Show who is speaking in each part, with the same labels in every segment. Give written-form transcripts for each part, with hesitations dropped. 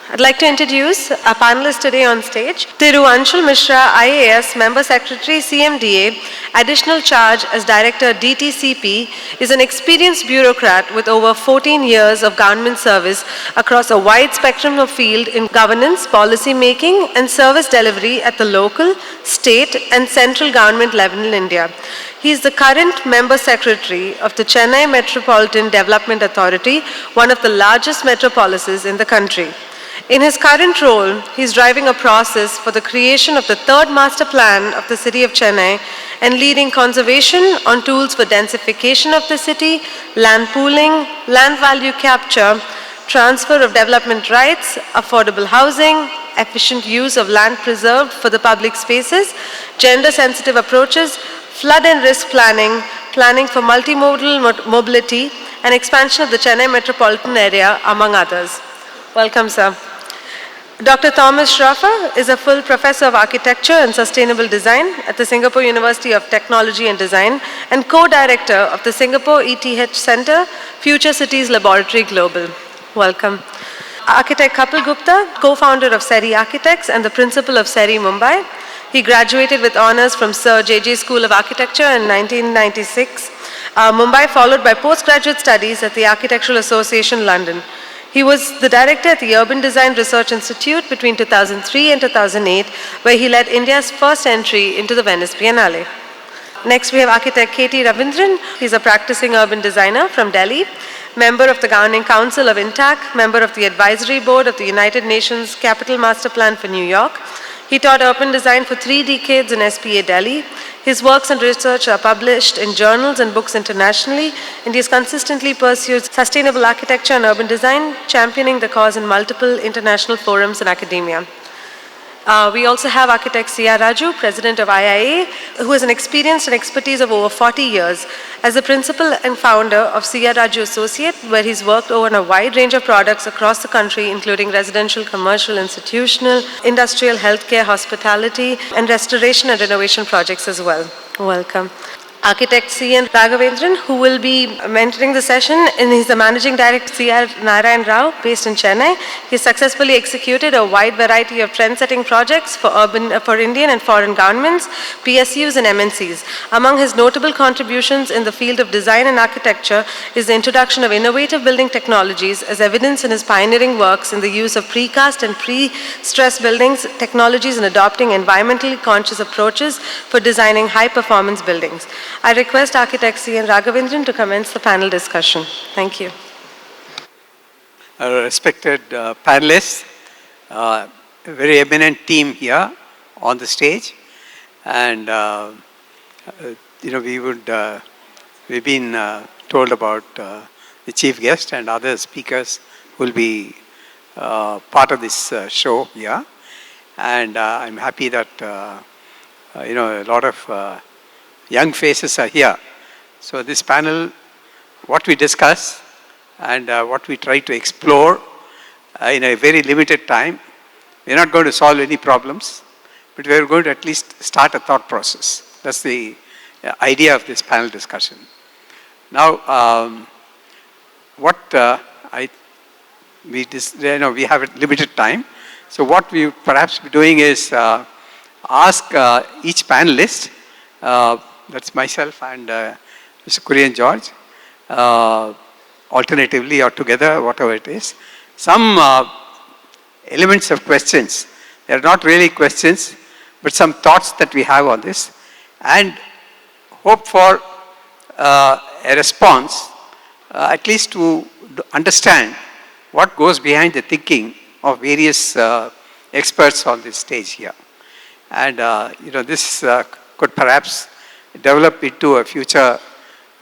Speaker 1: I'd like to introduce our panelists today on stage. Thiru Anshul Mishra, IAS, Member Secretary, CMDA, Additional Charge as Director, DTCP, is an experienced bureaucrat with over 14 years of government service across a wide spectrum of field in governance, policy making, and service delivery at the local, state, and central government level in India. He is the current Member Secretary of the Chennai Metropolitan Development Authority, one of the largest metropolises in the country. In his current role, he is driving a process for the creation of the third master plan of the city of Chennai and leading conservation on tools for densification of the city, land pooling, land value capture, transfer of development rights, affordable housing, efficient use of land preserved for the public spaces, gender-sensitive approaches, flood and risk planning, planning for multimodal mobility, and expansion of the Chennai metropolitan area, among others. Welcome, sir. Dr. Thomas Schroffer is a full professor of architecture and sustainable design at the Singapore University of Technology and Design and co-director of the Singapore ETH Centre, Future Cities Laboratory Global. Welcome. Architect Kapil Gupta, co-founder of SERI Architects and the principal of SERI Mumbai. He graduated with honours from Sir J.J. School of Architecture in 1996, Mumbai, followed by postgraduate studies at the Architectural Association, London. He was the director at the Urban Design Research Institute between 2003 and 2008, where he led India's first entry into the Venice Biennale. Next, we have architect K.T. Ravindran. He's a practicing urban designer from Delhi, member of the Governing Council of INTAC, member of the Advisory Board of the United Nations Capital Master Plan for New York. He taught urban design for 3 decades in SPA Delhi. His works and research are published in journals and books internationally, and he has consistently pursued sustainable architecture and urban design, championing the cause in multiple international forums and academia. We also have architect C.R. Raju, president of IIA, who has an experience and expertise of over 40 years as the principal and founder of C.R. Raju Associate, where he's worked on a wide range of products across the country, including residential, commercial, institutional, industrial, healthcare, hospitality, and restoration and renovation projects as well. Welcome. Architect C.N. Raghavendran, who will be mentoring the session, and he's the managing director of C.R. Narayan Rao, based in Chennai. He successfully executed a wide variety of trend-setting projects for Indian and foreign governments, PSUs, and MNCs. Among his notable contributions in the field of design and architecture is the introduction of innovative building technologies, as evidence in his pioneering works in the use of precast and pre-stressed buildings technologies and adopting environmentally conscious approaches for designing high-performance buildings. I request architect C.N. Raghavendran to commence the panel discussion. Thank you.
Speaker 2: Respected panelists, a very eminent team here on the stage, and we've been told about the chief guest and other speakers who will be part of this show here, and I'm happy that a lot of young faces are here. So this panel, what we discuss and what we try to explore in a very limited time, we're not going to solve any problems, but we're going to at least start a thought process. That's the idea of this panel discussion. Now, we have a limited time. So what we perhaps be doing is ask each panelist, that's myself and Mr. Kurian George, alternatively or together, whatever it is, some elements of questions. They are not really questions, but some thoughts that we have on this, and hope for a response, at least to understand what goes behind the thinking of various experts on this stage here. And this could perhaps develop into a future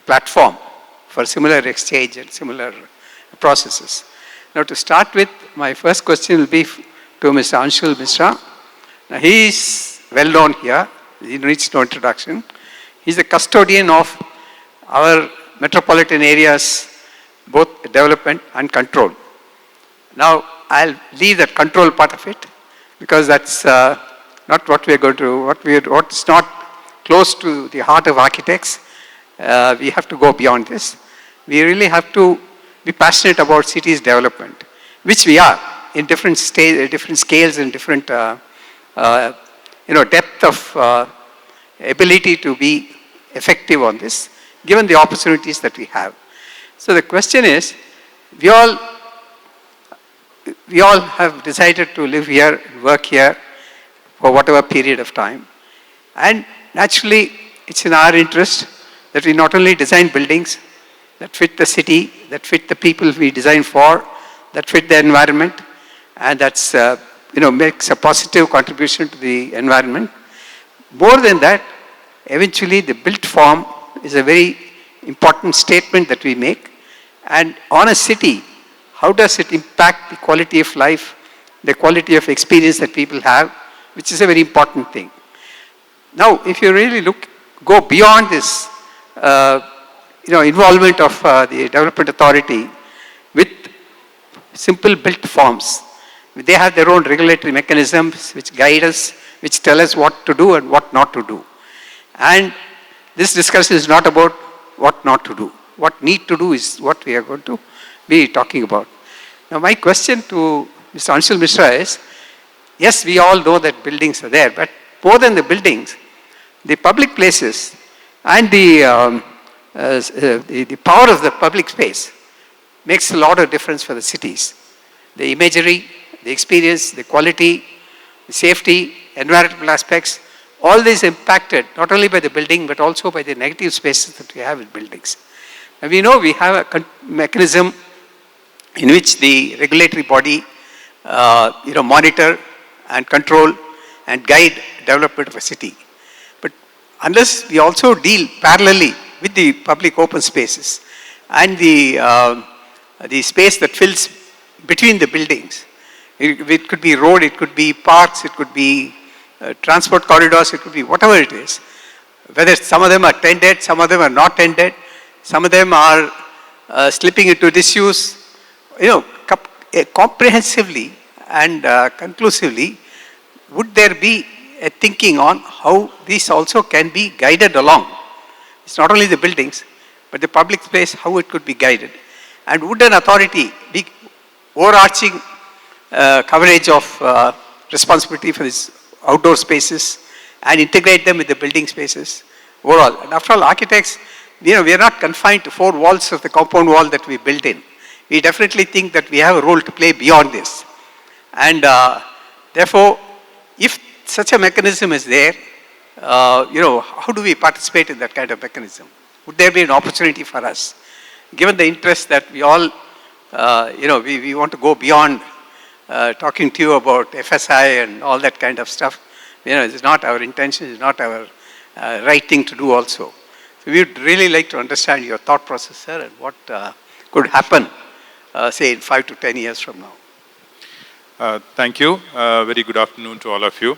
Speaker 2: platform for similar exchange and similar processes. Now, to start with, my first question will be to Mr. Anshul Mishra. Now, he is well known here. He needs no introduction. He is the custodian of our metropolitan areas, both development and control. Now, I'll leave that control part of it, because that's not what we are going to, what's not close to the heart of architects. We have to go beyond this. We really have to be passionate about cities development, which we are. in different scales and different depth of ability to be effective on this, given the opportunities that we have. So the question is, we all have decided to live here, work here for whatever period of time. And naturally, it's in our interest that we not only design buildings that fit the city, that fit the people we design for, that fit the environment, and that's makes a positive contribution to the environment. More than that, eventually the built form is a very important statement that we make. And on a city, how does it impact the quality of life, the quality of experience that people have, which is a very important thing. Now, if you really go beyond this, involvement of the development authority with simple built forms, they have their own regulatory mechanisms which guide us, which tell us what to do and what not to do. And this discussion is not about what not to do. What need to do is what we are going to be talking about. Now, my question to Mr. Anshul Mishra is, yes, we all know that buildings are there, but more than the buildings, the public places and the power of the public space makes a lot of difference for the cities. The imagery, the experience, the quality, the safety, environmental aspects, all these impacted not only by the building but also by the negative spaces that we have in buildings. And we know we have a mechanism in which the regulatory body monitor and control and guide development of a city. But unless we also deal parallelly with the public open spaces and the space that fills between the buildings, it could be road, it could be parks, it could be transport corridors, it could be whatever it is. Whether some of them are tended, some of them are not tended, some of them are slipping into disuse. Comprehensively and conclusively, would there be a thinking on how these also can be guided along? It's not only the buildings, but the public space, how it could be guided. And would an authority be overarching coverage of responsibility for these outdoor spaces and integrate them with the building spaces overall? And after all, architects, we are not confined to 4 walls of the compound wall that we built in. We definitely think that we have a role to play beyond this. And therefore, if such a mechanism is there, how do we participate in that kind of mechanism? Would there be an opportunity for us? Given the interest that we all, we want to go beyond talking to you about FSI and all that kind of stuff. It's not our intention, it's not our right thing to do also. So we would really like to understand your thought process, sir, and what could happen, say, in 5 to 10 years from now.
Speaker 3: Thank you. Very good afternoon to all of you.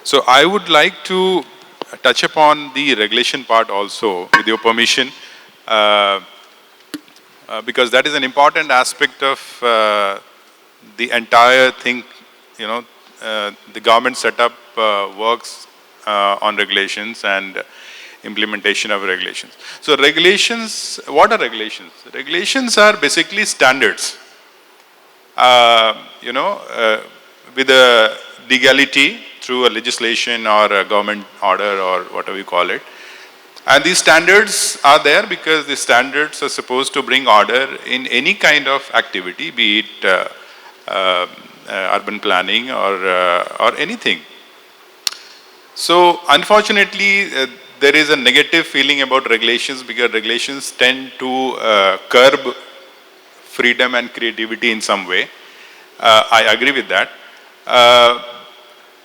Speaker 3: So I would like to touch upon the regulation part also, with your permission, because that is an important aspect of the entire thing. The government setup works on regulations and implementation of regulations. So regulations, what are regulations? Regulations are basically standards, with a legality through a legislation or a government order or whatever you call it. And these standards are there because the standards are supposed to bring order in any kind of activity, be it urban planning or anything. So unfortunately, there is a negative feeling about regulations because regulations tend to curb freedom and creativity in some way. I agree with that.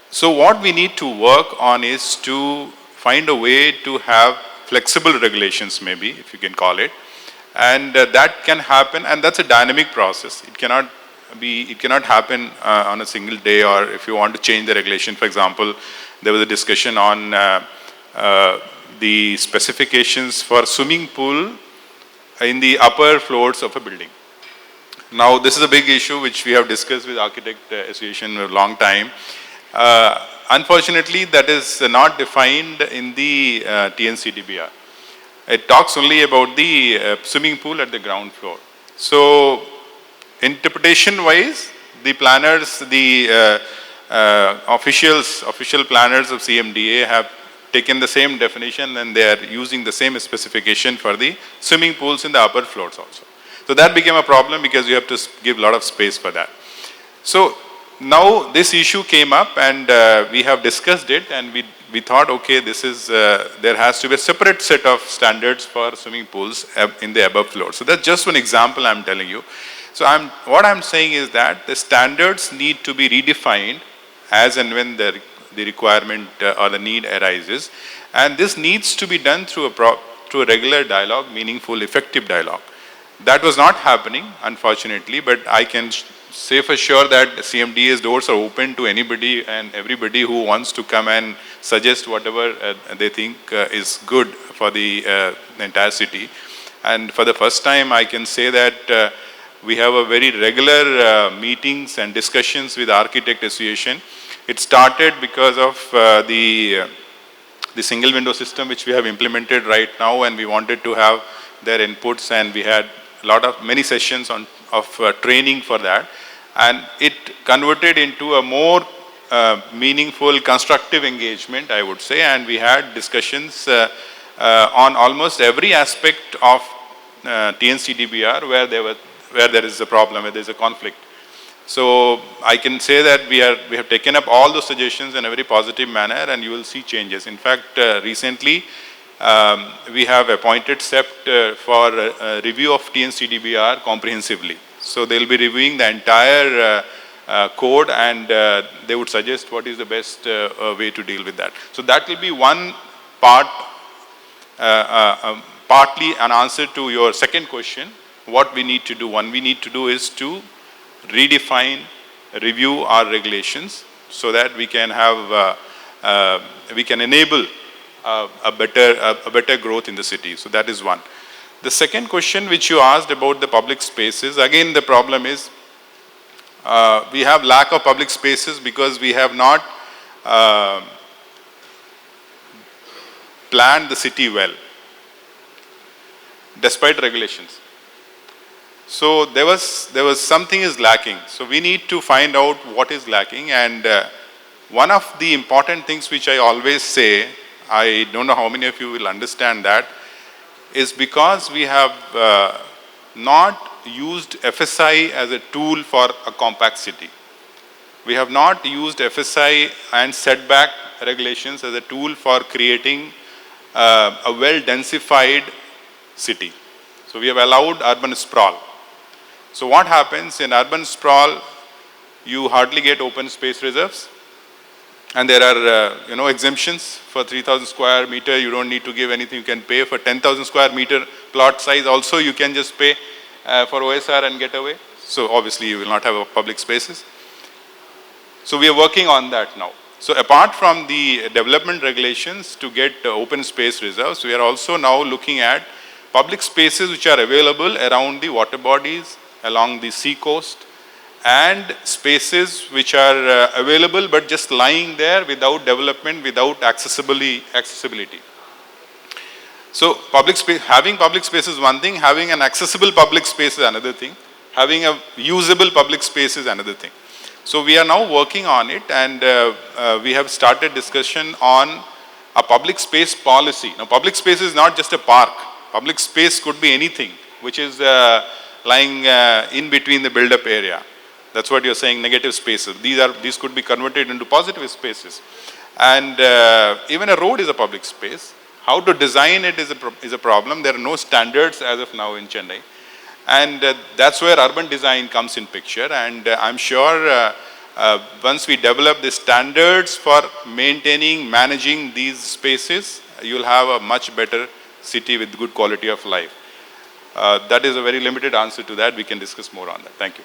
Speaker 3: So what we need to work on is to find a way to have flexible regulations, maybe, if you can call it. And that can happen, and that's a dynamic process. It cannot happen on a single day, or if you want to change the regulation. For example, there was a discussion on the specifications for swimming pool in the upper floors of a building. Now, this is a big issue which we have discussed with Architect Association for a long time. Unfortunately, that is not defined in the TNCDBR. It talks only about the swimming pool at the ground floor. So, interpretation-wise, the planners, the official planners of CMDA have taken the same definition and they are using the same specification for the swimming pools in the upper floors also. So that became a problem because you have to give a lot of space for that. So now this issue came up and we have discussed it, and we thought, okay, this is, there has to be a separate set of standards for swimming pools in the above floor. So that's just one example I'm telling you. So what I'm saying is that the standards need to be redefined as and when the requirement or the need arises, and this needs to be done through a regular dialogue, meaningful, effective dialogue. That was not happening, unfortunately, but I can say for sure that CMDA's doors are open to anybody and everybody who wants to come and suggest whatever they think is good for the entire city. And for the first time, I can say that we have a very regular meetings and discussions with Architect Association. It started because of the single window system which we have implemented right now, and we wanted to have their inputs, and we had many sessions of training for that, and it converted into a more meaningful, constructive engagement, I would say, and we had discussions on almost every aspect of TNCDBR where there is a problem, where there is a conflict. So I can say that we have taken up all those suggestions in a very positive manner, and you will see changes. In fact, recently we have appointed CEPT for a review of TNCDBR comprehensively. So they will be reviewing the entire code, and they would suggest what is the best way to deal with that. So that will be one part, partly an answer to your second question. What we need to do, one we need to do is to redefine, review our regulations so that we can have, we can enable a better growth in the city. So that is one. The second question which you asked about the public spaces, again the problem is we have lack of public spaces because we have not planned the city well, despite regulations. So there was something is lacking. So we need to find out what is lacking, and one of the important things which I always say, I don't know how many of you will understand that, is because we have not used FSI as a tool for a compact city. We have not used FSI and setback regulations as a tool for creating a well-densified city. So we have allowed urban sprawl. So what happens in urban sprawl, you hardly get open space reserves, and there are exemptions. For 3,000 square meter you don't need to give anything, you can pay. For 10,000 square meter plot size also you can just pay for OSR and get away. So obviously you will not have public spaces. So we are working on that now. So apart from the development regulations to get open space reserves, we are also now looking at public spaces which are available around the water bodies, along the sea coast, and spaces which are available but just lying there without development, without accessibility. So having public space is one thing, having an accessible public space is another thing, having a usable public space is another thing. So we are now working on it, and we have started discussion on a public space policy. Now public space is not just a park. Public space could be anything which is lying in between the build-up area. That's what you're saying, negative spaces. These could be converted into positive spaces. And even a road is a public space. How to design it is a problem. There are no standards as of now in Chennai. And that's where urban design comes in picture. And I'm sure once we develop the standards for maintaining, managing these spaces, you'll have a much better city with good quality of life. That is a very limited answer to that. We can discuss more on that. Thank you.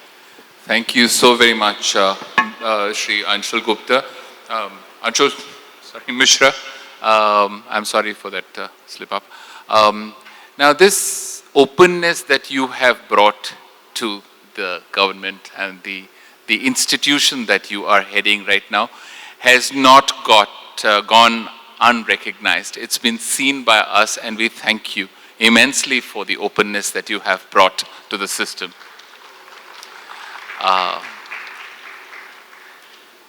Speaker 4: Thank you so very much, Shri Anshul Gupta. Mishra. I'm sorry for that slip up. Now this openness that you have brought to the government and the institution that you are heading right now has not gone unrecognized. It's been seen by us, and we thank you immensely for the openness that you have brought to the system.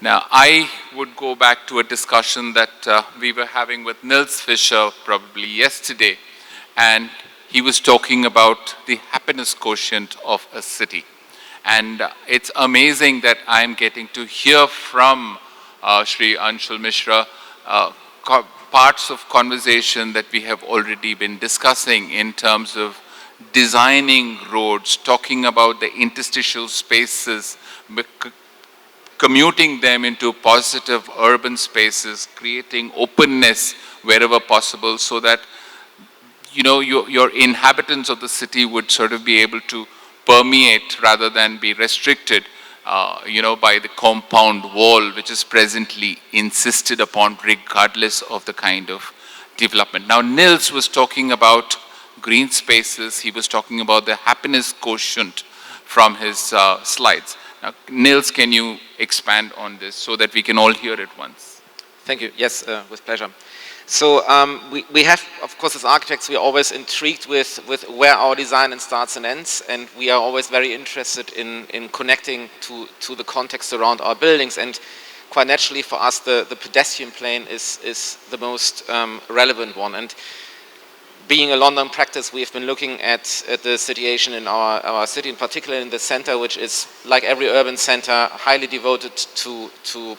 Speaker 4: Now, I would go back to a discussion that we were having with Nils Fischer probably yesterday, and he was talking about the happiness quotient of a city. And it's amazing that I'm getting to hear from Shri Anshul Mishra parts of conversation that we have already been discussing in terms of designing roads, talking about the interstitial spaces, commuting them into positive urban spaces, creating openness wherever possible so that your inhabitants of the city would sort of be able to permeate rather than be restricted by the compound wall which is presently insisted upon regardless of the kind of development. Now, Nils was talking about green spaces. He was talking about the happiness quotient from his slides. Now, Nils, can you expand on this so that we can all hear it once?
Speaker 5: Thank you. Yes, with pleasure. So we have, of course, as architects, we are always intrigued with where our design starts and ends, and we are always very interested in connecting to the context around our buildings. And quite naturally for us, the pedestrian plane is the most relevant one. And being a London practice, we have been looking at the situation in our city, in particular in the center, which is, like every urban center, highly devoted to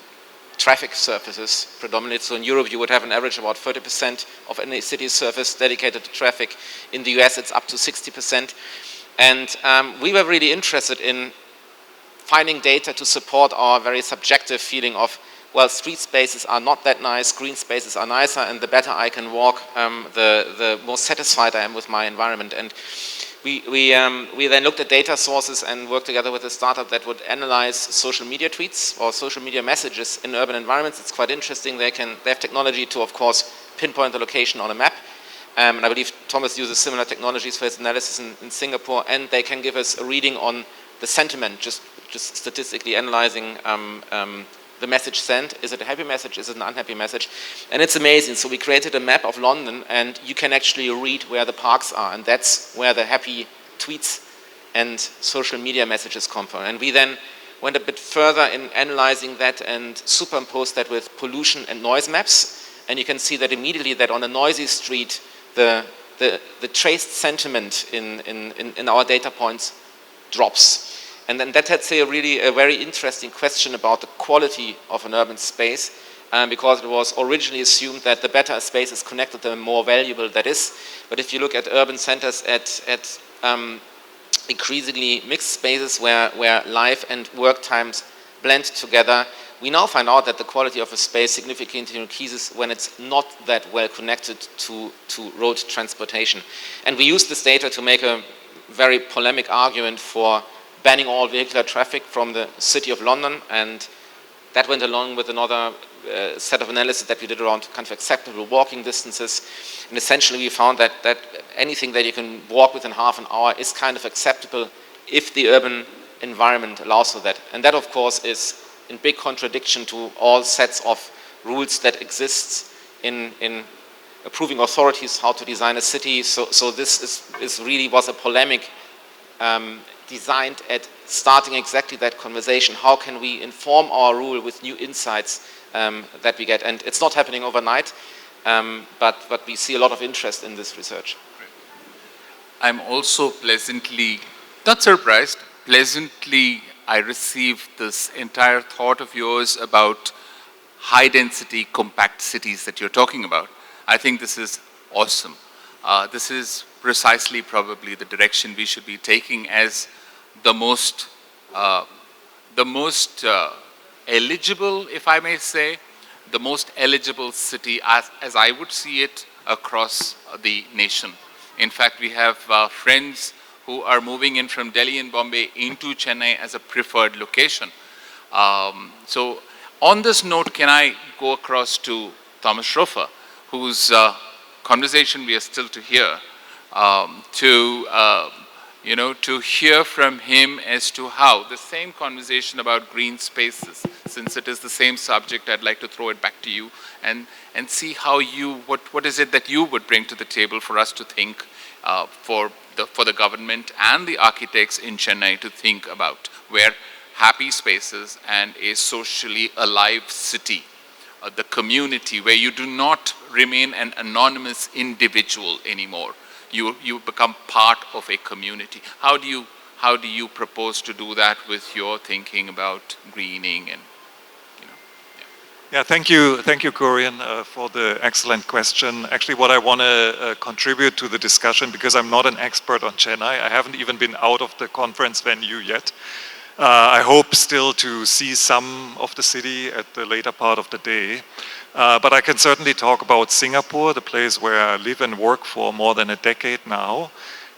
Speaker 5: traffic surfaces predominantly. So in Europe, you would have an average of about 30% of any city surface dedicated to traffic. In the US, it's up to 60%. And we were really interested in finding data to support our very subjective feeling of, well, street spaces are not that nice, green spaces are nicer, and the better I can walk, the more satisfied I am with my environment. And we then looked at data sources and worked together with a startup that would analyze social media tweets or social media messages in urban environments. It's quite interesting. They have technology to, of course, pinpoint the location on a map. And I believe Thomas uses similar technologies for his analysis in Singapore, and they can give us a reading on the sentiment, just statistically analyzing the message sent. Is it a happy message? Is it an unhappy message? And it's amazing. So we created a map of London, and you can actually read where the parks are, and that's where the happy tweets and social media messages come from. And we then went a bit further in analyzing that and superimposed that with pollution and noise maps. And you can see that immediately that on a noisy street, the traced sentiment in our data points drops. And then that had, say, a very interesting question about the quality of an urban space, because it was originally assumed that the better a space is connected, the more valuable that is. But if you look at urban centers, at increasingly mixed spaces where life and work times blend together, we now find out that the quality of a space significantly increases when it's not that well connected to road transportation. And we used this data to make a very polemic argument for banning all vehicular traffic from the City of London, and that went along with another set of analysis that we did around kind of acceptable walking distances. And essentially we found that anything that you can walk within half an hour is kind of acceptable if the urban environment allows for that. And that, of course, is in big contradiction to all sets of rules that exist in approving authorities how to design a city. So this is really was a polemic designed at starting exactly that conversation. How can we inform our rule with new insights that we get? And it's not happening overnight, but we see a lot of interest in this research.
Speaker 4: I'm also pleasantly, not surprised, pleasantly I received this entire thought of yours about high density compact cities that you're talking about. I think this is awesome. This is precisely probably the direction we should be taking as the most eligible, if I may say, the most eligible city as I would see it across the nation. In fact, we have friends who are moving in from Delhi and Bombay into Chennai as a preferred location. So on this note, can I go across to Thomas Schroeffer, whose conversation we are still to hear, to hear from him as to how the same conversation about green spaces, since it is the same subject, I'd like to throw it back to you and see how what is it that you would bring to the table for us to think, for the government and the architects in Chennai to think about, where happy spaces and a socially alive city, the community where you do not remain an anonymous individual anymore. You become part of a community. How do you propose to do that with your thinking about greening and, you know?
Speaker 6: Yeah, thank you, Korean, for the excellent question. Actually, what I want to contribute to the discussion, because I'm not an expert on Chennai, I haven't even been out of the conference venue yet. I hope still to see some of the city at the later part of the day. But I can certainly talk about Singapore, the place where I live and work for more than a decade now.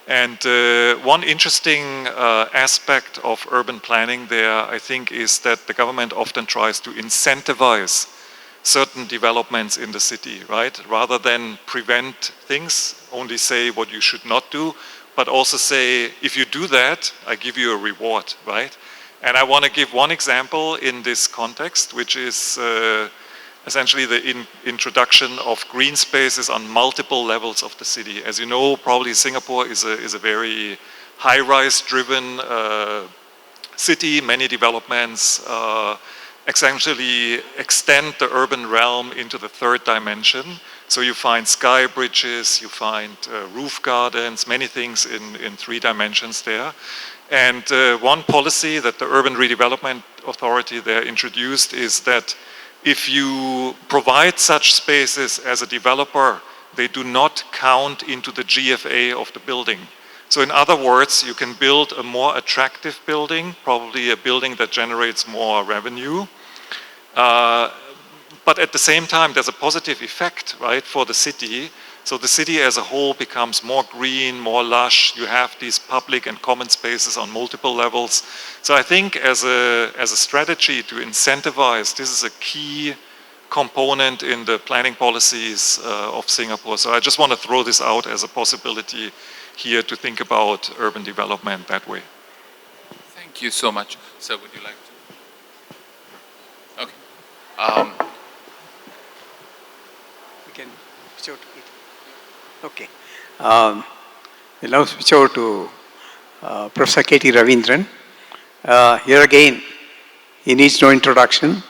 Speaker 6: And one interesting aspect of urban planning there, I think, is that the government often tries to incentivize certain developments in the city, right? Rather than prevent things, only say what you should not do, but also say, if you do that, I give you a reward, right? And I want to give one example in this context, which is essentially the introduction of green spaces on multiple levels of the city. As you know, probably Singapore is a very high-rise driven city. Many developments essentially extend the urban realm into the third dimension. So you find sky bridges, you find roof gardens, many things in 3 dimensions there. And one policy that the Urban Redevelopment Authority there introduced is that if you provide such spaces as a developer, they do not count into the GFA of the building. So in other words, you can build a more attractive building, probably a building that generates more revenue. But at the same time, there's a positive effect, right, for the city. So the city as a whole becomes more green, more lush. You have these public and common spaces on multiple levels. So I think as a strategy to incentivize, this is a key component in the planning policies of Singapore. So I just want to throw this out as a possibility here to think about urban development that way.
Speaker 4: Thank you so much. Sir, would you like to? Okay.
Speaker 2: We can switch over to it. Okay. We'll now switch over to Professor K.T. Ravindran. Here again, he needs no introduction.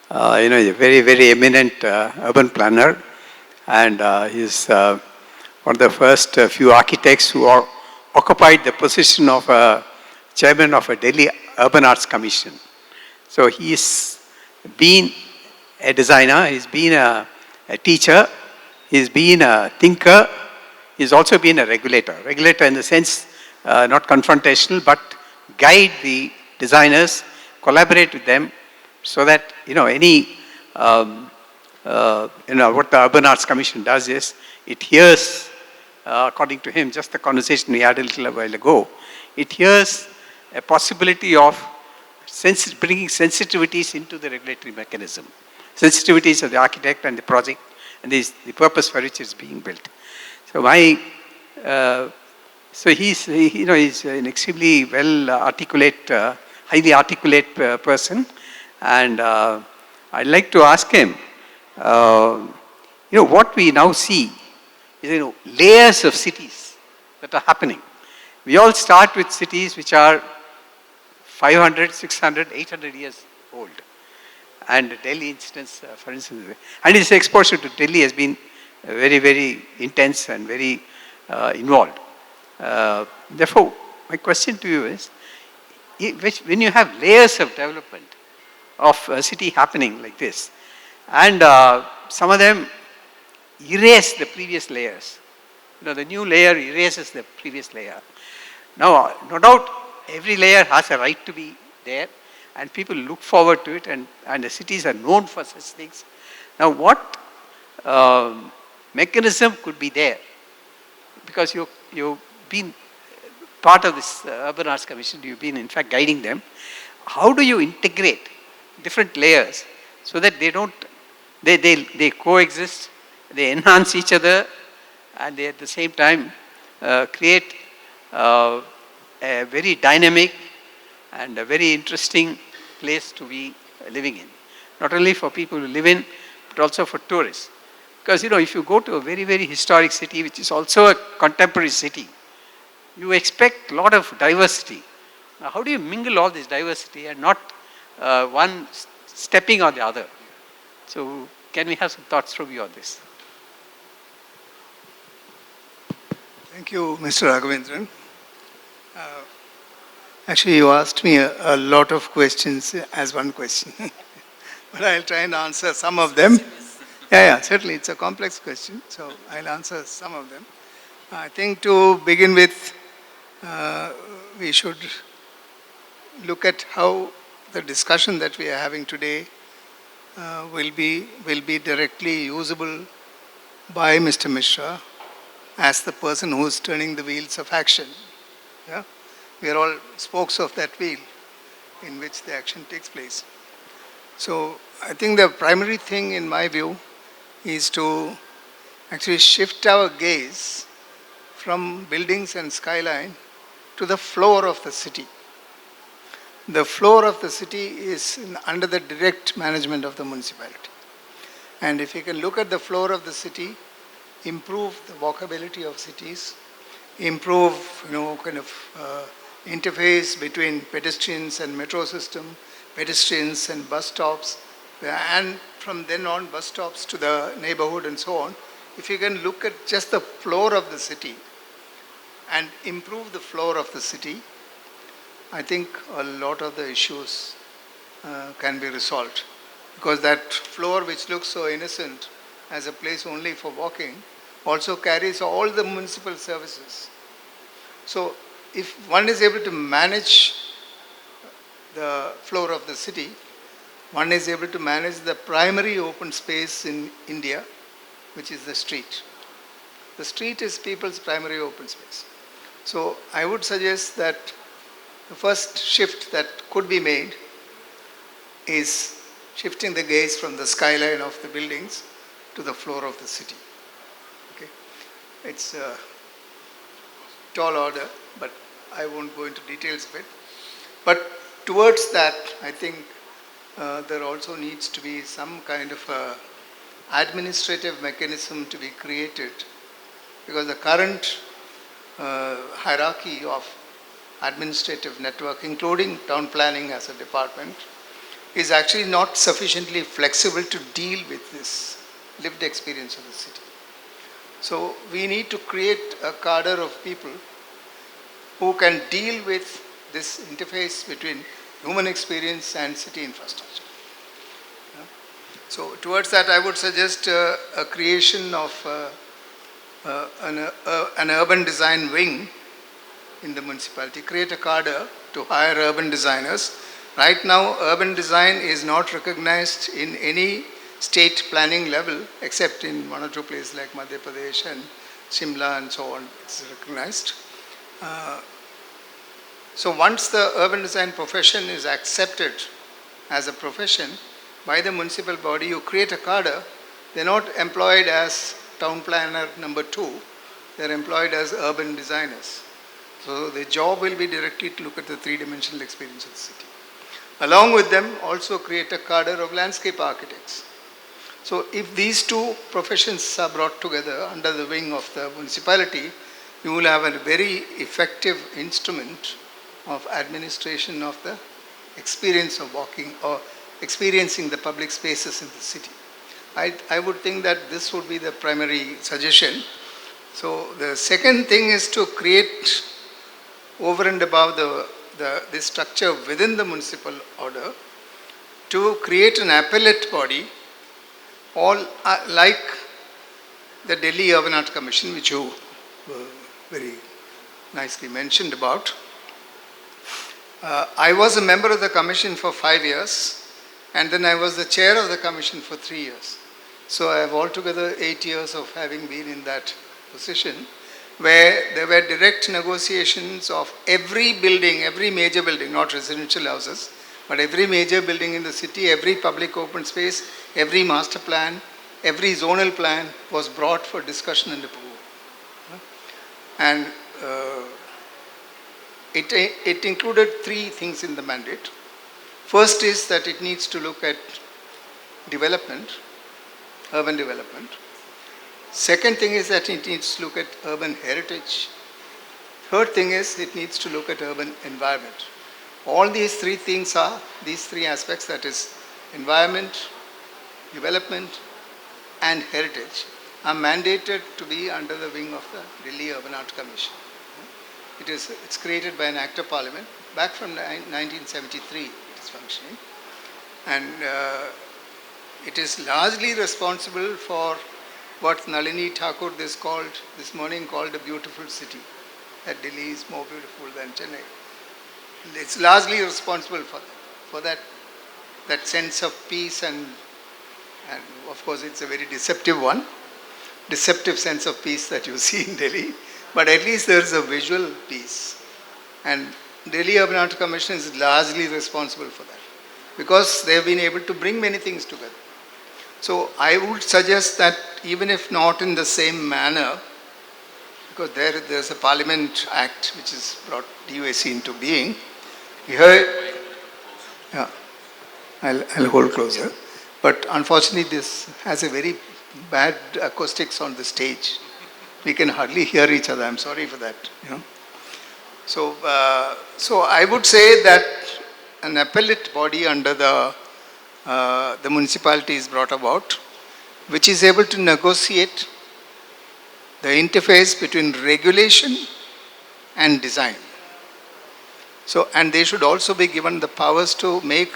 Speaker 2: He's a very, very eminent urban planner, and he's one of the first few architects who are occupied the position of chairman of a Delhi Urban Arts Commission. So he's been a designer, he's been a teacher, he's been a thinker, he's also been a regulator. Regulator in the sense, not confrontational, but guide the designers, collaborate with them, so that, what the Urban Arts Commission does is, it hears, according to him, just the conversation we had a little while ago, it hears a possibility of bringing sensitivities into the regulatory mechanism. Sensitivities of the architect and the project, and the purpose for which it's being built. So he's an extremely well articulate, highly articulate person, and I'd like to ask him, what we now see is, layers of cities that are happening. We all start with cities which are 500, 600, 800 years old. And Delhi instance, for instance, and his exposure to Delhi has been very, very intense and very involved. Therefore, my question to you is, when you have layers of development of a city happening like this, and some of them erase the previous layers, the new layer erases the previous layer. Now, no doubt, every layer has a right to be there, and people look forward to it, and the cities are known for such things. Now, what mechanism could be there? Because you've been part of this Urban Arts Commission, you've been in fact guiding them. How do you integrate different layers so that they coexist, they enhance each other, and they at the same time create a very dynamic and a very interesting place to be living in. Not only for people who live in, but also for tourists. Because if you go to a very, very historic city, which is also a contemporary city, you expect a lot of diversity. Now, how do you mingle all this diversity and not one stepping on the other? So, can we have some thoughts from you on this?
Speaker 7: Thank you, Mr. Raghavendran. Actually, you asked me a lot of questions as one question, but I'll try and answer some of them. Yeah, certainly, it's a complex question, so I'll answer some of them. I think to begin with, we should look at how the discussion that we are having today will be directly usable by Mr. Mishra as the person who is turning the wheels of action. Yeah? We are all spokes of that wheel in which the action takes place. So I think the primary thing in my view is to actually shift our gaze from buildings and skyline to the floor of the city. The floor of the city is under the direct management of the municipality. And if you can look at the floor of the city, improve the walkability of cities, improve, interface between pedestrians and metro system, pedestrians and bus stops, and from then on bus stops to the neighborhood and so on. If you can look at just the floor of the city and improve the floor of the city, I think a lot of the issues can be resolved. Because that floor which looks so innocent as a place only for walking also carries all the municipal services. So if one is able to manage the floor of the city, one is able to manage the primary open space in India, which is the street. The street is people's primary open space. So I would suggest that the first shift that could be made is shifting the gaze from the skyline of the buildings to the floor of the city. Okay? It's a tall order, but I won't go into details of it. But towards that, I think there also needs to be some kind of administrative mechanism to be created, because the current hierarchy of administrative network, including town planning as a department, is actually not sufficiently flexible to deal with this lived experience of the city. So we need to create a cadre of people who can deal with this interface between human experience and city infrastructure. Yeah? So towards that, I would suggest a creation of an urban design wing in the municipality. Create a cadre to hire urban designers. Right now, urban design is not recognized in any state planning level, except in one or two places like Madhya Pradesh and Shimla and so on. It's recognized. So once the urban design profession is accepted as a profession by the municipal body, you create a cadre. They're not employed as town planner number 2. They're employed as urban designers. So the job will be directly to look at the three-dimensional experience of the city. Along with them, also create a cadre of landscape architects. So if these two professions are brought together under the wing of the municipality, you will have a very effective instrument of administration of the experience of walking or experiencing the public spaces in the city. I would think that this would be the primary suggestion. So the second thing is to create over and above the structure within the municipal order, to create an appellate body, all like the Delhi Urban Art Commission, which you very nicely mentioned about. I was a member of the commission for 5 years, and then I was the chair of the commission for 3 years. So I have altogether 8 years of having been in that position, where there were direct negotiations of every building, every major building, not residential houses, but every major building in the city, every public open space, every master plan, every zonal plan was brought for discussion and approval. And it included 3 things in the mandate. First is that it needs to look at development, urban development. Second thing is that it needs to look at urban heritage. Third thing is it needs to look at urban environment. All these three things are, these three aspects, that is environment, development and heritage, are mandated to be under the wing of the Delhi Urban Art Commission. It's created by an Act of Parliament. Back from 1973 it is functioning. And it is largely responsible for what Nalini Thakur this morning called a beautiful city. That Delhi is more beautiful than Chennai. It's largely responsible for that sense of peace and of course it's a very deceptive sense of peace that you see in Delhi, but at least there is a visual peace. And Delhi Urban Art Commission is largely responsible for that because they have been able to bring many things together. So I would suggest that even if not in the same manner, because there's a Parliament Act which has brought DUAC into being. Here, yeah, I'll hold closer. But unfortunately, this has a very bad acoustics on the stage. We can hardly hear each other. I'm sorry for that. So I would say that an appellate body under the municipality is brought about, which is able to negotiate the interface between regulation and design. So, and they should also be given the powers to make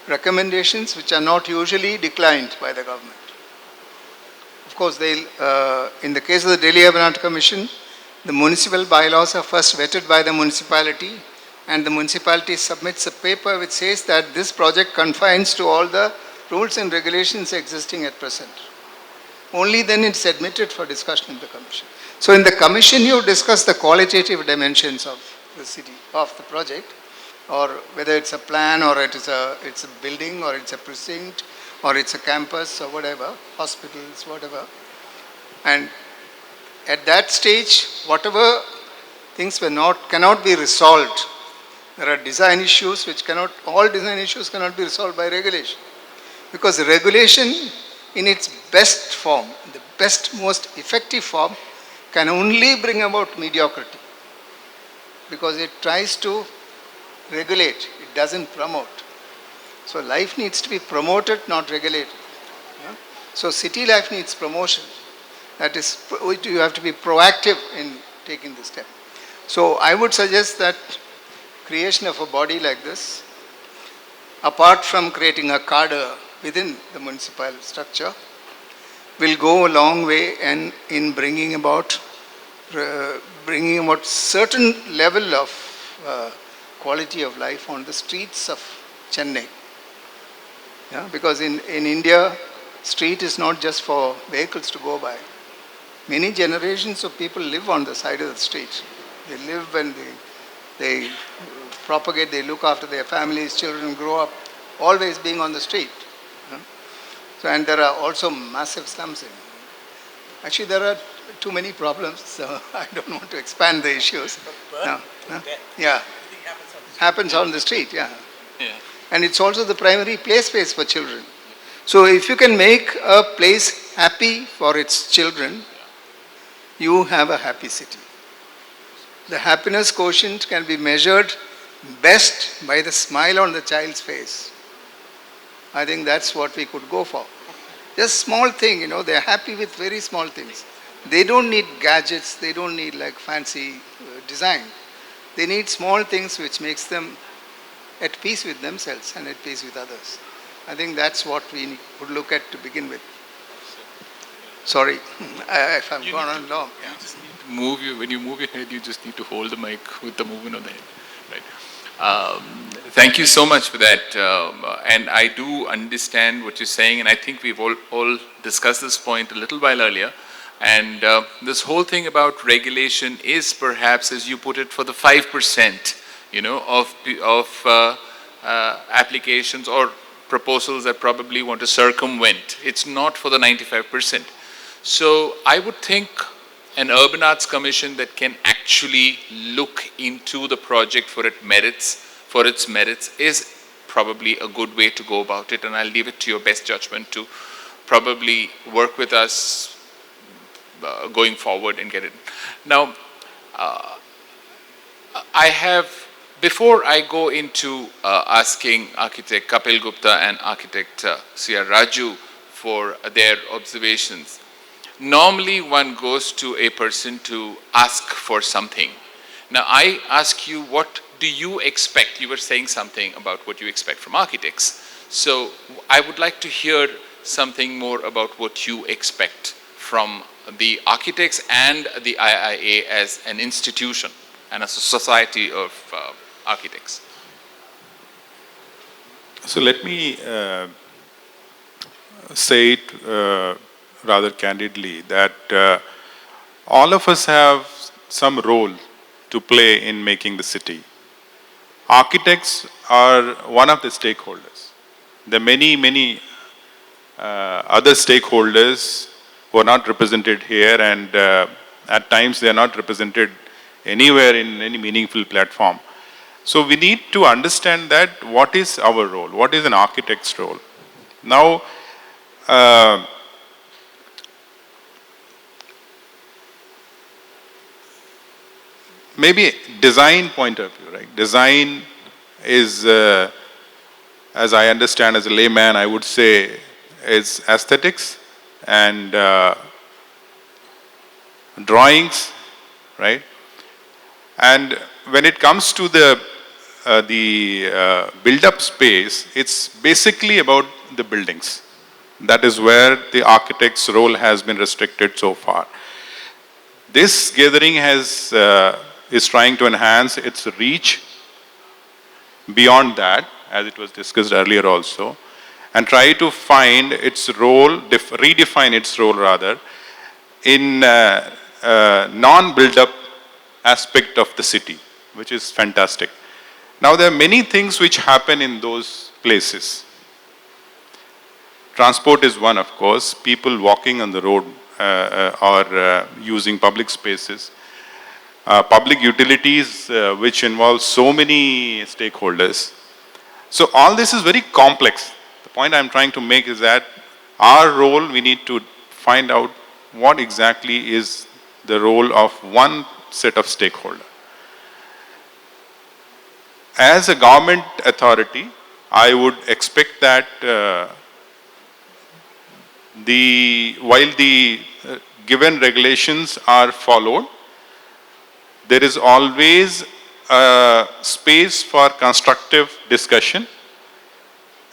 Speaker 7: recommendations which are not usually declined by the government. Of course, in the case of the Delhi Urban Art Commission, the municipal bylaws are first vetted by the municipality, and the municipality submits a paper which says that this project confines to all the rules and regulations existing at present. Only then it's admitted for discussion in the commission. So in the commission you discuss the qualitative dimensions of the city, of the project, or whether it's a plan or it's a building or it's a precinct or it's a campus or whatever, hospitals, whatever. And at that stage, whatever things cannot be resolved, there are design issues which all design issues cannot be resolved by regulation. Because regulation in its best form, the best, most effective form, can only bring about mediocrity. Because it tries to regulate, it doesn't promote. So life needs to be promoted, not regulated. Yeah? So city life needs promotion. That is, you have to be proactive in taking this step. So I would suggest that creation of a body like this, apart from creating a cadre within the municipal structure, will go a long way in bringing about certain level of quality of life on the streets of Chennai. Yeah? Because in India, street is not just for vehicles to go by. Many generations of people live on the side of the street. They live and they propagate, they look after their families, children grow up always being on the street. Yeah? So, and there are also massive slums in it. Actually, there are too many problems, so I don't want to expand the issues. No. Yeah. Happens on the street, yeah. And it's also the primary play space for children. So if you can make a place happy for its children, you have a happy city. The happiness quotient can be measured best by the smile on the child's face. I think that's what we could go for. Just small thing, they're happy with very small things. They don't need gadgets, they don't need like fancy design. They need small things which makes them at peace with themselves and at peace with others. I think that's what we would look at to begin with. Sorry, if I've gone on long. Yeah.
Speaker 4: When you move your head, you just need to hold the mic with the movement of the head. Right. Thank you so much for that. And I do understand what you're saying, and I think we've all discussed this point a little while earlier. And this whole thing about regulation is perhaps, as you put it, for the 5%, of applications or proposals that probably want to circumvent. It's not for the 95%. So I would think an Urban Arts Commission that can actually look into the project for its merits is probably a good way to go about it, and I'll leave it to your best judgment to probably work with us going forward and get it. Now, I have before I go into asking architect Kapil Gupta and architect C.R. Raju for their observations, normally one goes to a person to ask for something. Now I ask you, what do you expect? You were saying something about what you expect from architects. So I would like to hear something more about what you expect from the architects and the IIA as an institution and as a society of architects.
Speaker 3: So let me say it rather candidly that all of us have some role to play in making the city. Architects are one of the stakeholders. There are many other stakeholders who are not represented here, and at times they are not represented anywhere in any meaningful platform. So we need to understand that what is our role, what is an architect's role. Now, maybe design point of view, right? Design is, as I understand as a layman, I would say is aesthetics and drawings, right? And when it comes to the build-up space, it's basically about the buildings. That is where the architect's role has been restricted so far. This gathering is trying to enhance its reach beyond that, as it was discussed earlier also, and try to find its role, redefine its role rather, in non-build-up aspect of the city, which is fantastic. Now there are many things which happen in those places. Transport is one, of course, people walking on the road or using public spaces. Public utilities, which involve so many stakeholders. So all this is very complex. The point I'm trying to make is that our role, we need to find out what exactly is the role of one set of stakeholders. As a government authority, I would expect that while the given regulations are followed, there is always a space for constructive discussion,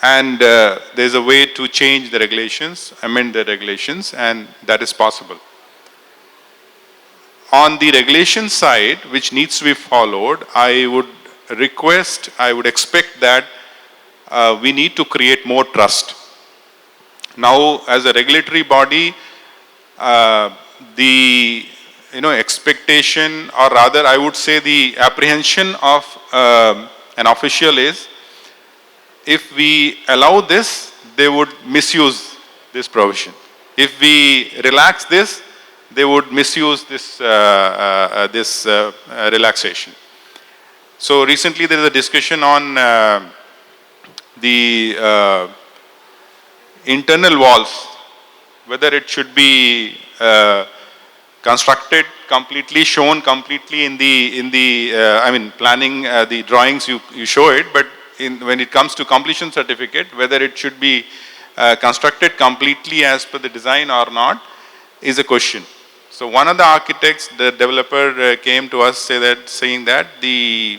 Speaker 3: and there is a way to change the regulations, amend the regulations, and that is possible. On the regulation side, which needs to be followed, I would expect that we need to create more trust. Now, as a regulatory body, the expectation, or rather I would say the apprehension of an official is, if we allow this, they would misuse this provision. If we relax this, they would misuse this relaxation. So recently there is a discussion on the internal walls, whether it should be constructed completely, shown completely in the planning, the drawings you show it, but when it comes to completion certificate, whether it should be constructed completely as per the design or not is a question. So one of the architects, the developer came to us saying that the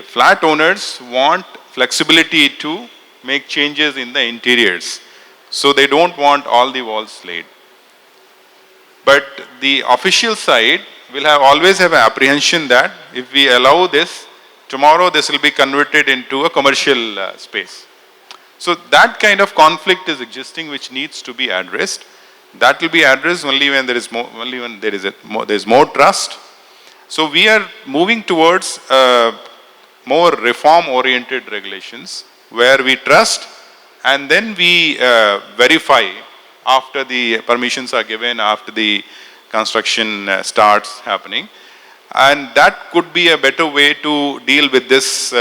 Speaker 3: flat owners want flexibility to make changes in the interiors. So they don't want all the walls laid. But the official side will always have an apprehension that if we allow this, tomorrow this will be converted into a commercial space. So that kind of conflict is existing, which needs to be addressed. That will be addressed only when there is more trust. So we are moving towards more reform-oriented regulations where we trust and then we verify after the permissions are given, after the construction starts happening. And that could be a better way to deal with this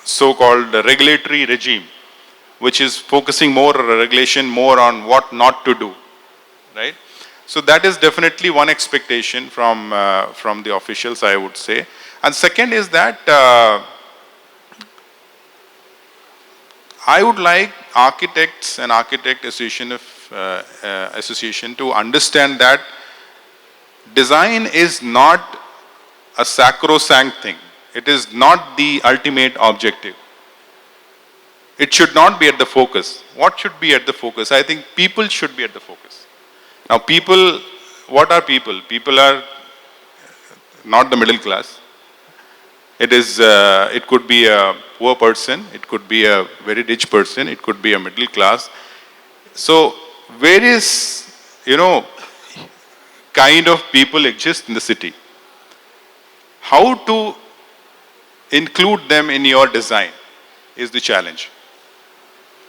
Speaker 3: so-called regulatory regime, which is focusing more regulation, more on what not to do, right? So that is definitely one expectation from the officials, I would say. And second is that I would like architects and architect association to understand that design is not a sacrosanct thing. It is not the ultimate objective. It should not be at the focus. What should be at the focus? I think people should be at the focus. Now people, what are people? People are not the middle class. It could be a poor person, it could be a very rich person, it could be a middle class. So various, kind of people exist in the city. How to include them in your design is the challenge.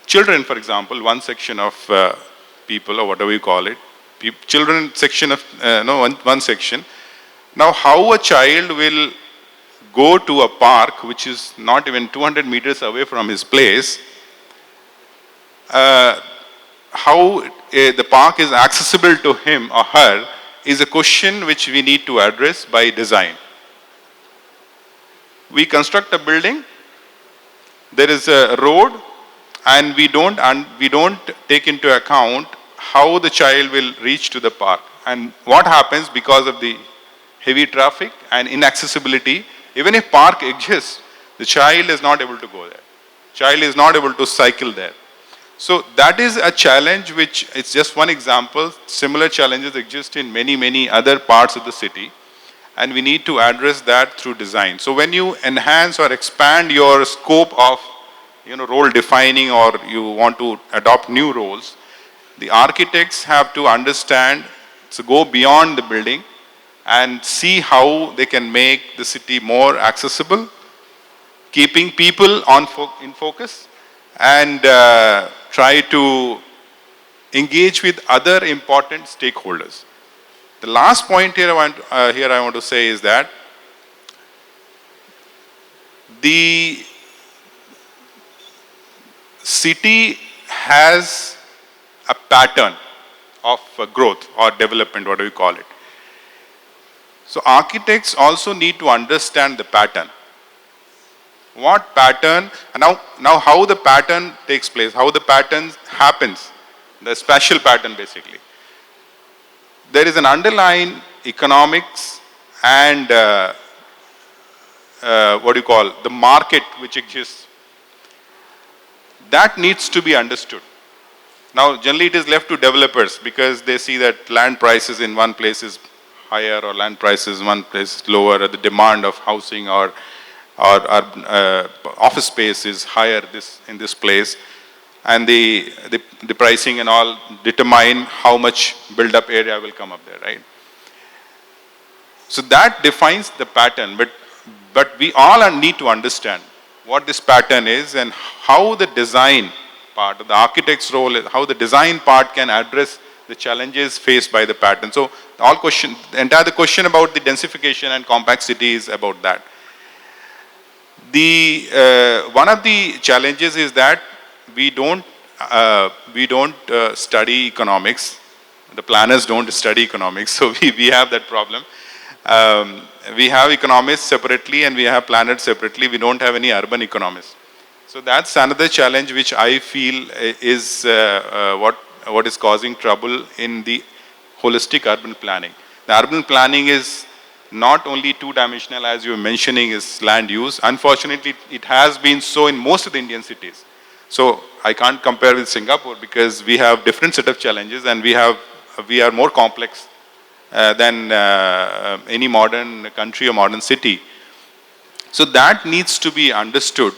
Speaker 3: Children, for example, one section of people, or whatever you call it, children section of, one section. Now how a child will go to a park which is not even 200 meters away from his place, how the park is accessible to him or her is a question which we need to address by design. We construct a building, there is a road, and we don't take into account how the child will reach to the park. And what happens because of the heavy traffic and inaccessibility, even if park exists, the child is not able to go there. Child is not able to cycle there. So that is a challenge which, it's just one example. Similar challenges exist in many, many other parts of the city. And we need to address that through design. So when you enhance or expand your scope of role defining, or you want to adopt new roles, the architects have to understand, so go beyond the building and see how they can make the city more accessible, keeping people in focus, and try to engage with other important stakeholders. The last point here I want to say is that the city has a pattern of growth or development, whatever you call it. So architects also need to understand the pattern. What pattern, and now how the pattern takes place, how the pattern happens, the spatial pattern basically. There is an underlying economics and the market which exists. That needs to be understood. Now generally it is left to developers because they see that land prices in one place is higher or land prices in one place is lower, or the demand of housing or office space is higher in this place, and the pricing and all determine how much build-up area will come up there, right? So that defines the pattern, but we all need to understand what this pattern is and how the design part, the architect's role, how the design part can address the challenges faced by the pattern. So the entire question about the densification and compact city is about that. One of the challenges is that we don't study economics. The planners don't study economics, so we have that problem. We have economists separately and we have planners separately. We don't have any urban economists. So that's another challenge which I feel is what is causing trouble in the holistic urban planning. The urban planning is not only two-dimensional, as you were mentioning, is land use. Unfortunately, it has been so in most of the Indian cities. So I can't compare with Singapore because we have different set of challenges and we are more complex than any modern country or modern city. So that needs to be understood,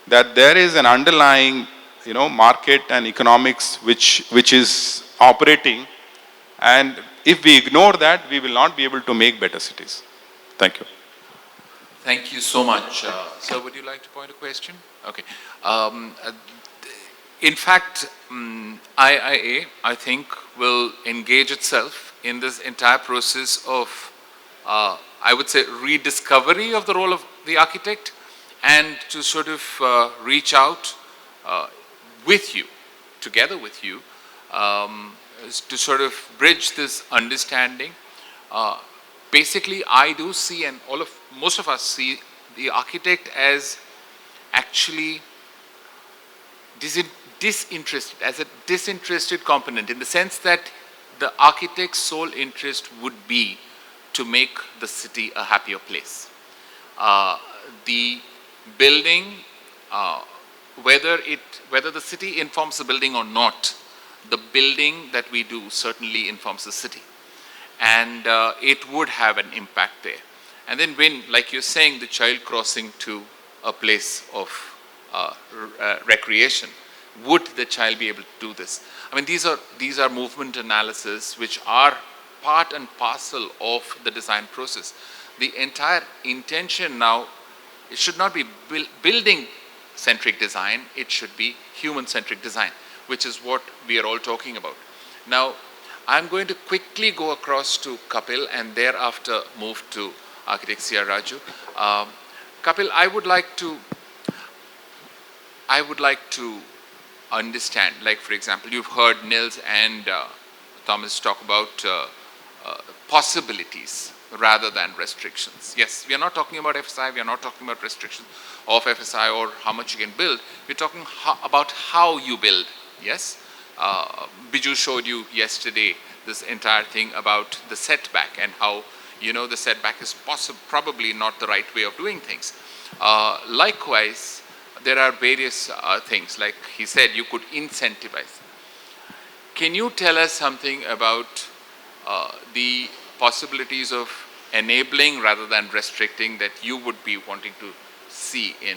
Speaker 3: that there is an underlying market and economics which is operating, and if we ignore that, we will not be able to make better cities. Thank you.
Speaker 4: Thank you so much. Sir, would you like to point a question? Okay. In fact, IIA, I think, will engage itself in this entire process of, I would say, rediscovery of the role of the architect, and to sort of reach out with you, together with you, to sort of bridge this understanding, basically I do see, and most of us see the architect as actually disinterested, as a disinterested component, in the sense that the architect's sole interest would be to make the city a happier place. The building, whether the city informs the building or not, the building that we do certainly informs the city, and it would have an impact there. And then when, like you're saying, the child crossing to a place of recreation, would the child be able to do this? I mean, these are movement analysis which are part and parcel of the design process. The entire intention now, it should not be building-centric design, it should be human-centric design, which is what we are all talking about. Now, I'm going to quickly go across to Kapil and thereafter move to architect C.R. Raju. Kapil, I would like to understand, like for example, you've heard Nils and Thomas talk about possibilities rather than restrictions. Yes, we are not talking about FSI, we are not talking about restrictions of FSI or how much you can build. We're talking about how you build, yes? Biju showed you yesterday this entire thing about the setback and how, you know, the setback is probably not the right way of doing things. Likewise, there are various things, like he said, you could incentivize. Can you tell us something about the possibilities of enabling rather than restricting that you would be wanting to see in,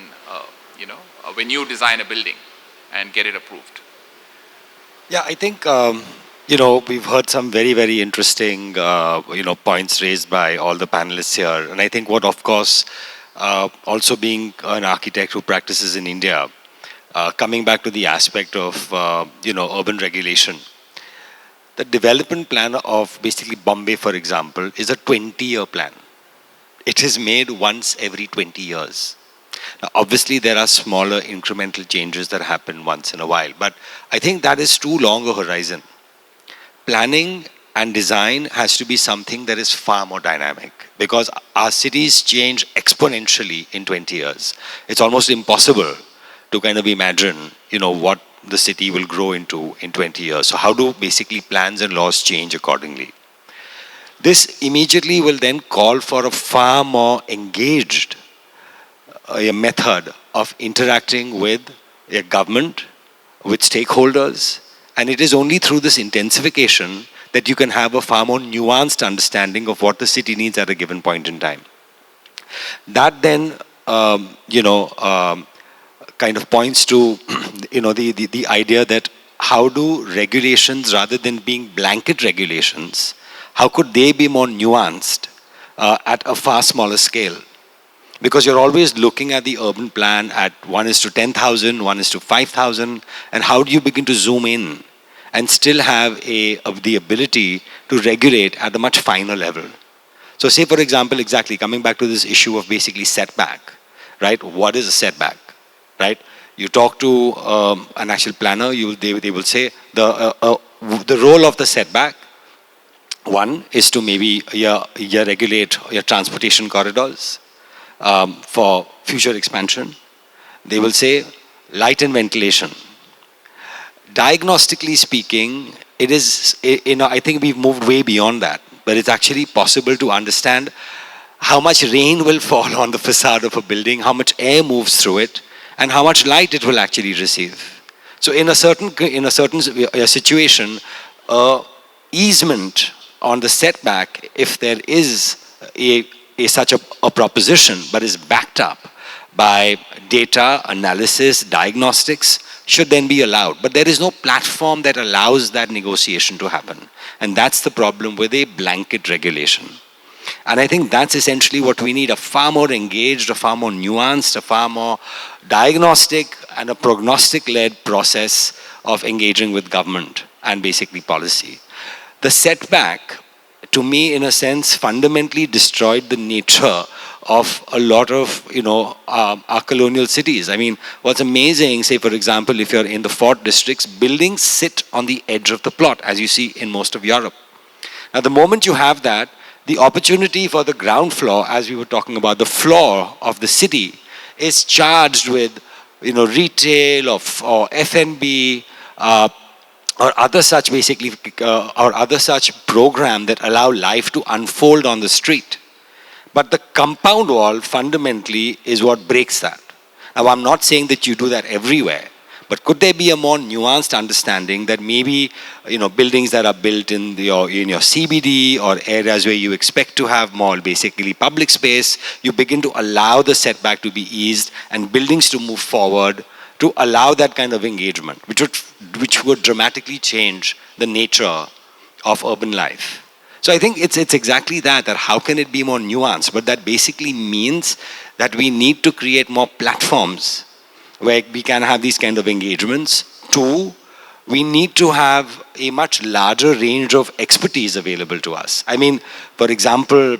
Speaker 4: when you design a building and get it approved?
Speaker 8: Yeah, I think, we've heard some very, very interesting, points raised by all the panelists here. And I think what, of course, also being an architect who practices in India, coming back to the aspect of, urban regulation, the development plan of basically Bombay, for example, is a 20-year plan. It is made once every 20 years. Now, obviously, there are smaller incremental changes that happen once in a while, but I think that is too long a horizon. Planning and design has to be something that is far more dynamic, because our cities change exponentially in 20 years. It's almost impossible to kind of imagine, what the city will grow into in 20 years. So how do basically plans and laws change accordingly? This immediately will then call for a far more engaged a method of interacting with a government, with stakeholders, and it is only through this intensification that you can have a far more nuanced understanding of what the city needs at a given point in time. That then, kind of points to, the idea that how do regulations, rather than being blanket regulations, how could they be more nuanced at a far smaller scale? Because you're always looking at the urban plan at 1:10,000, 1:5,000, and how do you begin to zoom in and still have the ability to regulate at a much finer level? So say, for example, exactly coming back to this issue of basically setback, right? What is a setback, right? You talk to an actual planner, they will say the role of the setback, one is to maybe regulate your transportation corridors for future expansion. They will say light and ventilation. Diagnostically speaking, it is, I think we've moved way beyond that, but it's actually possible to understand how much rain will fall on the facade of a building, how much air moves through it, and how much light it will actually receive. So in a certain situation, easement on the setback, if there is such a proposition, but is backed up by data, analysis, diagnostics, should then be allowed. But there is no platform that allows that negotiation to happen. And that's the problem with a blanket regulation. And I think that's essentially what we need, a far more engaged, a far more nuanced, a far more diagnostic and a prognostic-led process of engaging with government and basically policy. The setback to me, in a sense, fundamentally destroyed the nature of a lot of, our colonial cities. I mean, what's amazing, say, for example, if you're in the fort districts, buildings sit on the edge of the plot, as you see in most of Europe. Now, the moment you have that, the opportunity for the ground floor, as we were talking about, the floor of the city, is charged with, retail or F&B, or other such or other such program that allow life to unfold on the street. But the compound wall fundamentally is what breaks that. Now, I'm not saying that you do that everywhere, but could there be a more nuanced understanding that maybe, buildings that are built in your CBD or areas where you expect to have more basically public space, you begin to allow the setback to be eased and buildings to move forward to allow that kind of engagement, which would dramatically change the nature of urban life. So I think it's exactly that how can it be more nuanced? But that basically means that we need to create more platforms where we can have these kind of engagements. Two, we need to have a much larger range of expertise available to us. I mean, for example,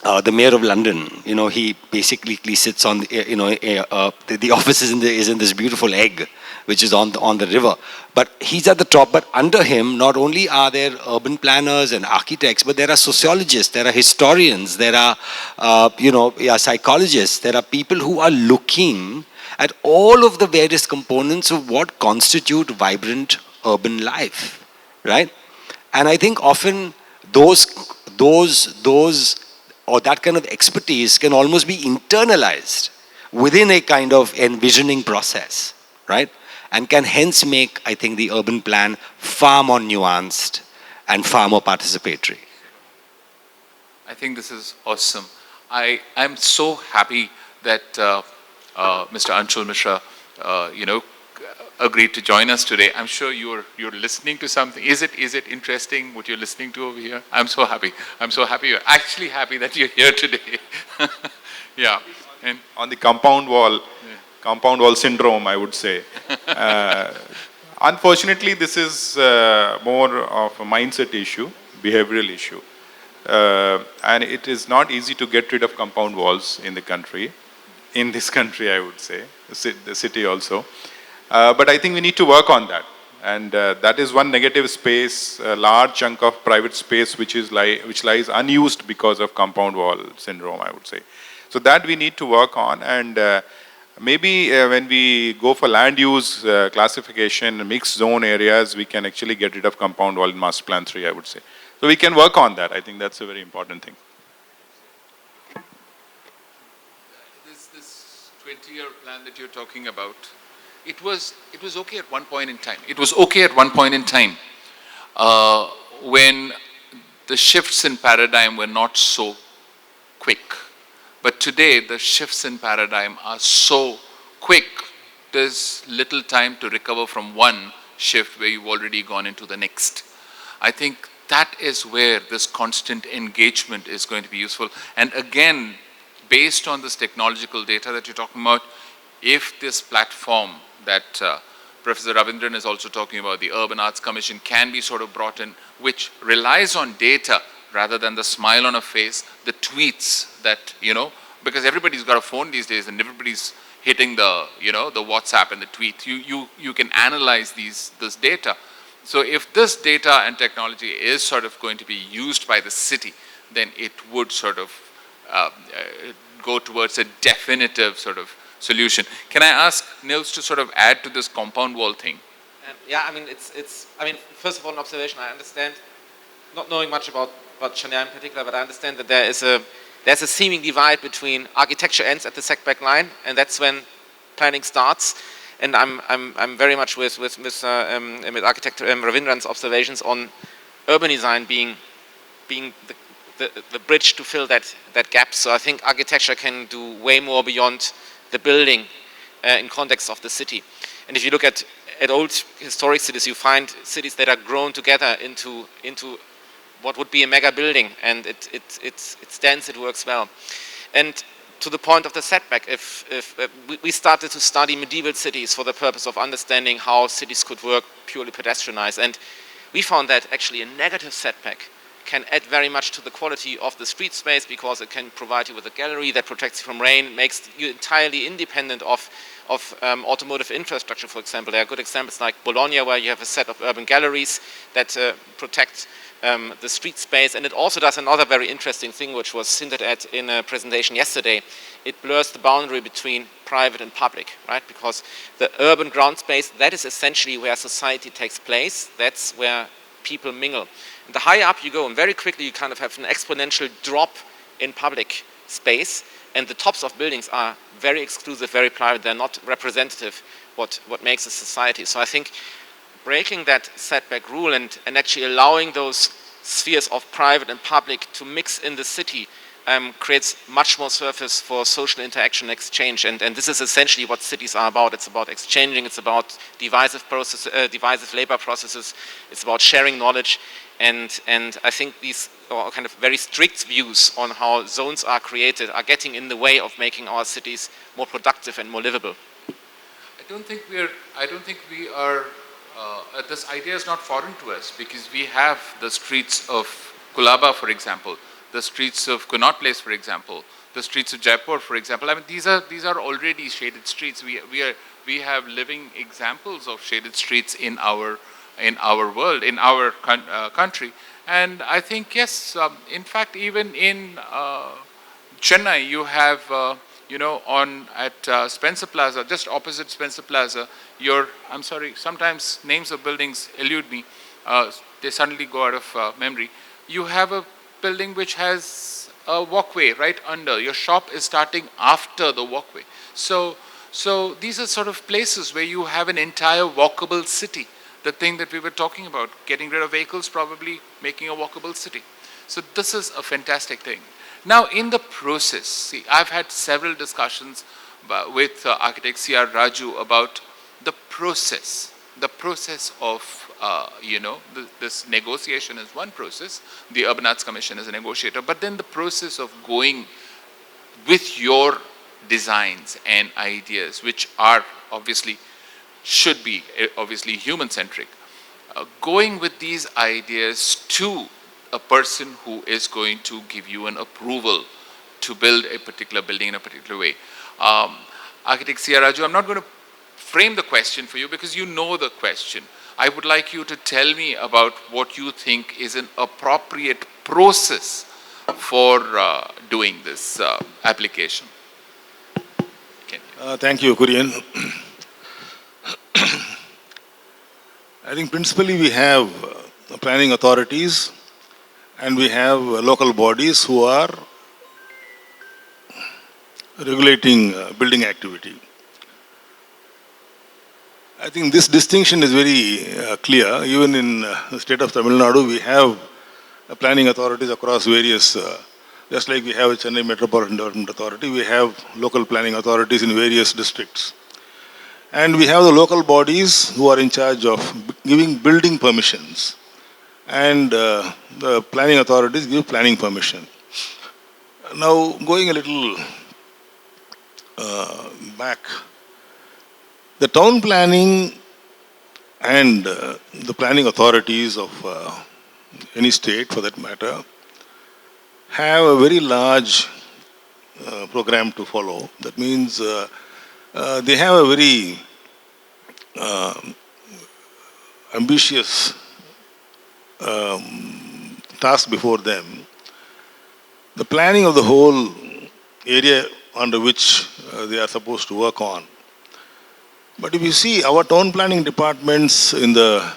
Speaker 8: the mayor of London, he basically sits on, the office is in this beautiful egg, which is on the river. But he's at the top. But under him, not only are there urban planners and architects, but there are sociologists, there are historians, there are, psychologists, there are people who are looking at all of the various components of what constitute vibrant urban life, right? And I think often those or that kind of expertise can almost be internalized within a kind of envisioning process, right? And can hence make, I think, the urban plan far more nuanced and far more participatory.
Speaker 4: I think this is awesome. I'm so happy that Mr. Anshul Mishra, agreed to join us today. I'm sure you're listening to something. Is it interesting what you're listening to over here? I'm so happy. You're actually happy that you're here today. Yeah. And
Speaker 3: On the compound wall syndrome, I would say. Unfortunately, this is more of a mindset issue, behavioral issue. And it is not easy to get rid of compound walls in the country. In this country, I would say, the city also. But I think we need to work on that. And that is one negative space, a large chunk of private space which lies unused because of compound wall syndrome, I would say. So that we need to work on. And maybe when we go for land use classification, mixed zone areas, we can actually get rid of compound wall in Master Plan 3, I would say. So we can work on that. I think that's a very important thing.
Speaker 4: This 20-year plan that you're talking about, it was okay at one point in time. It was okay at one point in time when the shifts in paradigm were not so quick. But today, the shifts in paradigm are so quick, there's little time to recover from one shift where you've already gone into the next. I think that is where this constant engagement is going to be useful. And again, based on this technological data that you're talking about, if this platform that Professor Ravindran is also talking about, the Urban Arts Commission, can be sort of brought in, which relies on data rather than the smile on a face, the tweets that, because everybody's got a phone these days and everybody's hitting the, the WhatsApp and the tweet. You can analyze this data. So if this data and technology is sort of going to be used by the city, then it would sort of go towards a definitive sort of solution. Can I ask Nils to sort of add to this compound wall thing?
Speaker 5: First of all, an observation. I understand, not knowing much about Chennai in particular, but I understand that there's a seeming divide between architecture ends at the setback line, and that's when planning starts. And I'm very much with architect Ravindran's observations on urban design being the bridge to fill that gap. So I think architecture can do way more beyond the building in context of the city. And if you look at old historic cities, you find cities that are grown together into what would be a mega building, and it stands, it works well. And to the point of the setback, if we started to study medieval cities for the purpose of understanding how cities could work purely pedestrianized, and we found that actually a negative setback can add very much to the quality of the street space because it can provide you with a gallery that protects you from rain, makes you entirely independent of automotive infrastructure, for example. There are good examples like Bologna, where you have a set of urban galleries that protect the street space. And it also does another very interesting thing, which was hinted at in a presentation yesterday. It blurs the boundary between private and public, right? Because the urban ground space, that is essentially where society takes place. That's where people mingle. And the higher up you go, and very quickly you kind of have an exponential drop in public space, and the tops of buildings are very exclusive, very private. They're not representative what makes a society. So I think breaking that setback rule and actually allowing those spheres of private and public to mix in the city creates much more surface for social interaction and exchange. And this is essentially what cities are about. It's about exchanging, it's about divisive labor processes, it's about sharing knowledge. And I think these kind of very strict views on how zones are created are getting in the way of making our cities more productive and more livable.
Speaker 4: I don't think we are. This idea is not foreign to us, because we have the streets of Kulaba, for example, the streets of Connaught Place, for example, the streets of Jaipur, for example. I mean, these are already shaded streets. We have living examples of shaded streets in our world, in our country. And I think, yes, in fact, even in Chennai, you have, at Spencer Plaza, just opposite Spencer Plaza, I'm sorry, sometimes names of buildings elude me. They suddenly go out of memory. You have a building which has a walkway right under. Your shop is starting after the walkway. So these are sort of places where you have an entire walkable city. The thing that we were talking about, getting rid of vehicles, probably making a walkable city. So this is a fantastic thing. Now, in the process, see, I've had several discussions with architect C.R. Raju about the process of, this negotiation is one process. The Urban Arts Commission is a negotiator, but then the process of going with your designs and ideas, which are should be obviously human-centric, going with these ideas to a person who is going to give you an approval to build a particular building in a particular way. Architect C.R. Raju, I'm not going to frame the question for you because you know the question. I would like you to tell me about what you think is an appropriate process for doing this application.
Speaker 9: Thank you, Kurian. I think principally we have planning authorities and we have local bodies who are regulating building activity. I think this distinction is very clear. Even in the state of Tamil Nadu, we have planning authorities across various, just like we have a Chennai Metropolitan Development Authority, we have local planning authorities in various districts. And we have the local bodies who are in charge of giving building permissions. And the planning authorities give planning permission. Now, going a little back, the town planning and the planning authorities of any state, for that matter, have a very large program to follow. That means they have a very ambitious task before them. The planning of the whole area under which they are supposed to work on. But if you see our town planning departments in the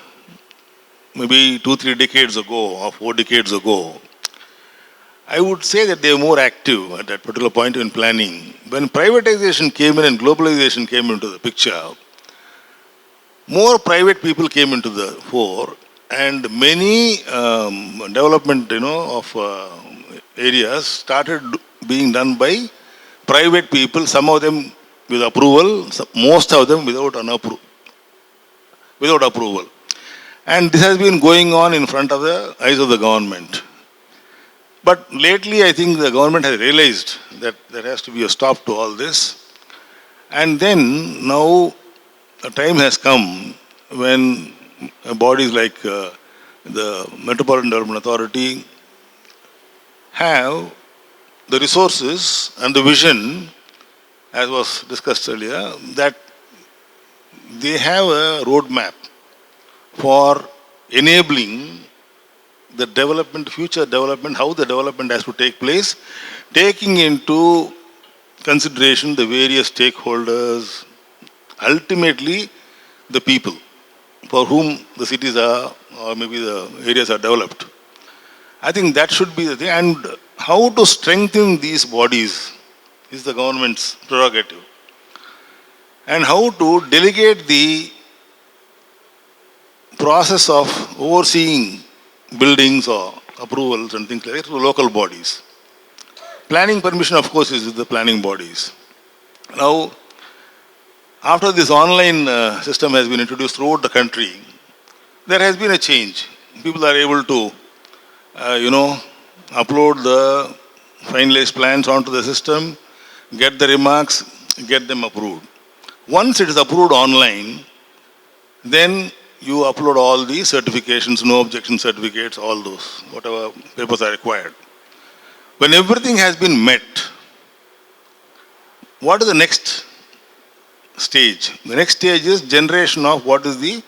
Speaker 9: maybe 2-3 decades ago or 4 decades ago, I would say that they were more active at that particular point in planning. When privatization came in and globalization came into the picture, more private people came into the fore, and many development, of areas started being done by private people. Some of them with approval, most of them without approval. And this has been going on in front of the eyes of the government. But lately, I think the government has realized that there has to be a stop to all this. And then now a time has come when bodies like the Metropolitan Development Authority have the resources and the vision, as was discussed earlier, that they have a roadmap for enabling the development, future development, how the development has to take place, taking into consideration the various stakeholders, ultimately the people for whom the cities are or maybe the areas are developed. I think that should be the thing. And how to strengthen these bodies is the government's prerogative. And how to delegate the process of overseeing buildings or approvals and things like that to local bodies. Planning permission, of course, is with the planning bodies. Now, after this online system has been introduced throughout the country, there has been a change. People are able to, upload the finalized plans onto the system, get the remarks, get them approved. Once it is approved online, then you upload all the certifications, no objection certificates, all those, whatever papers are required. When everything has been met, what is the next stage? The next stage is generation of what is the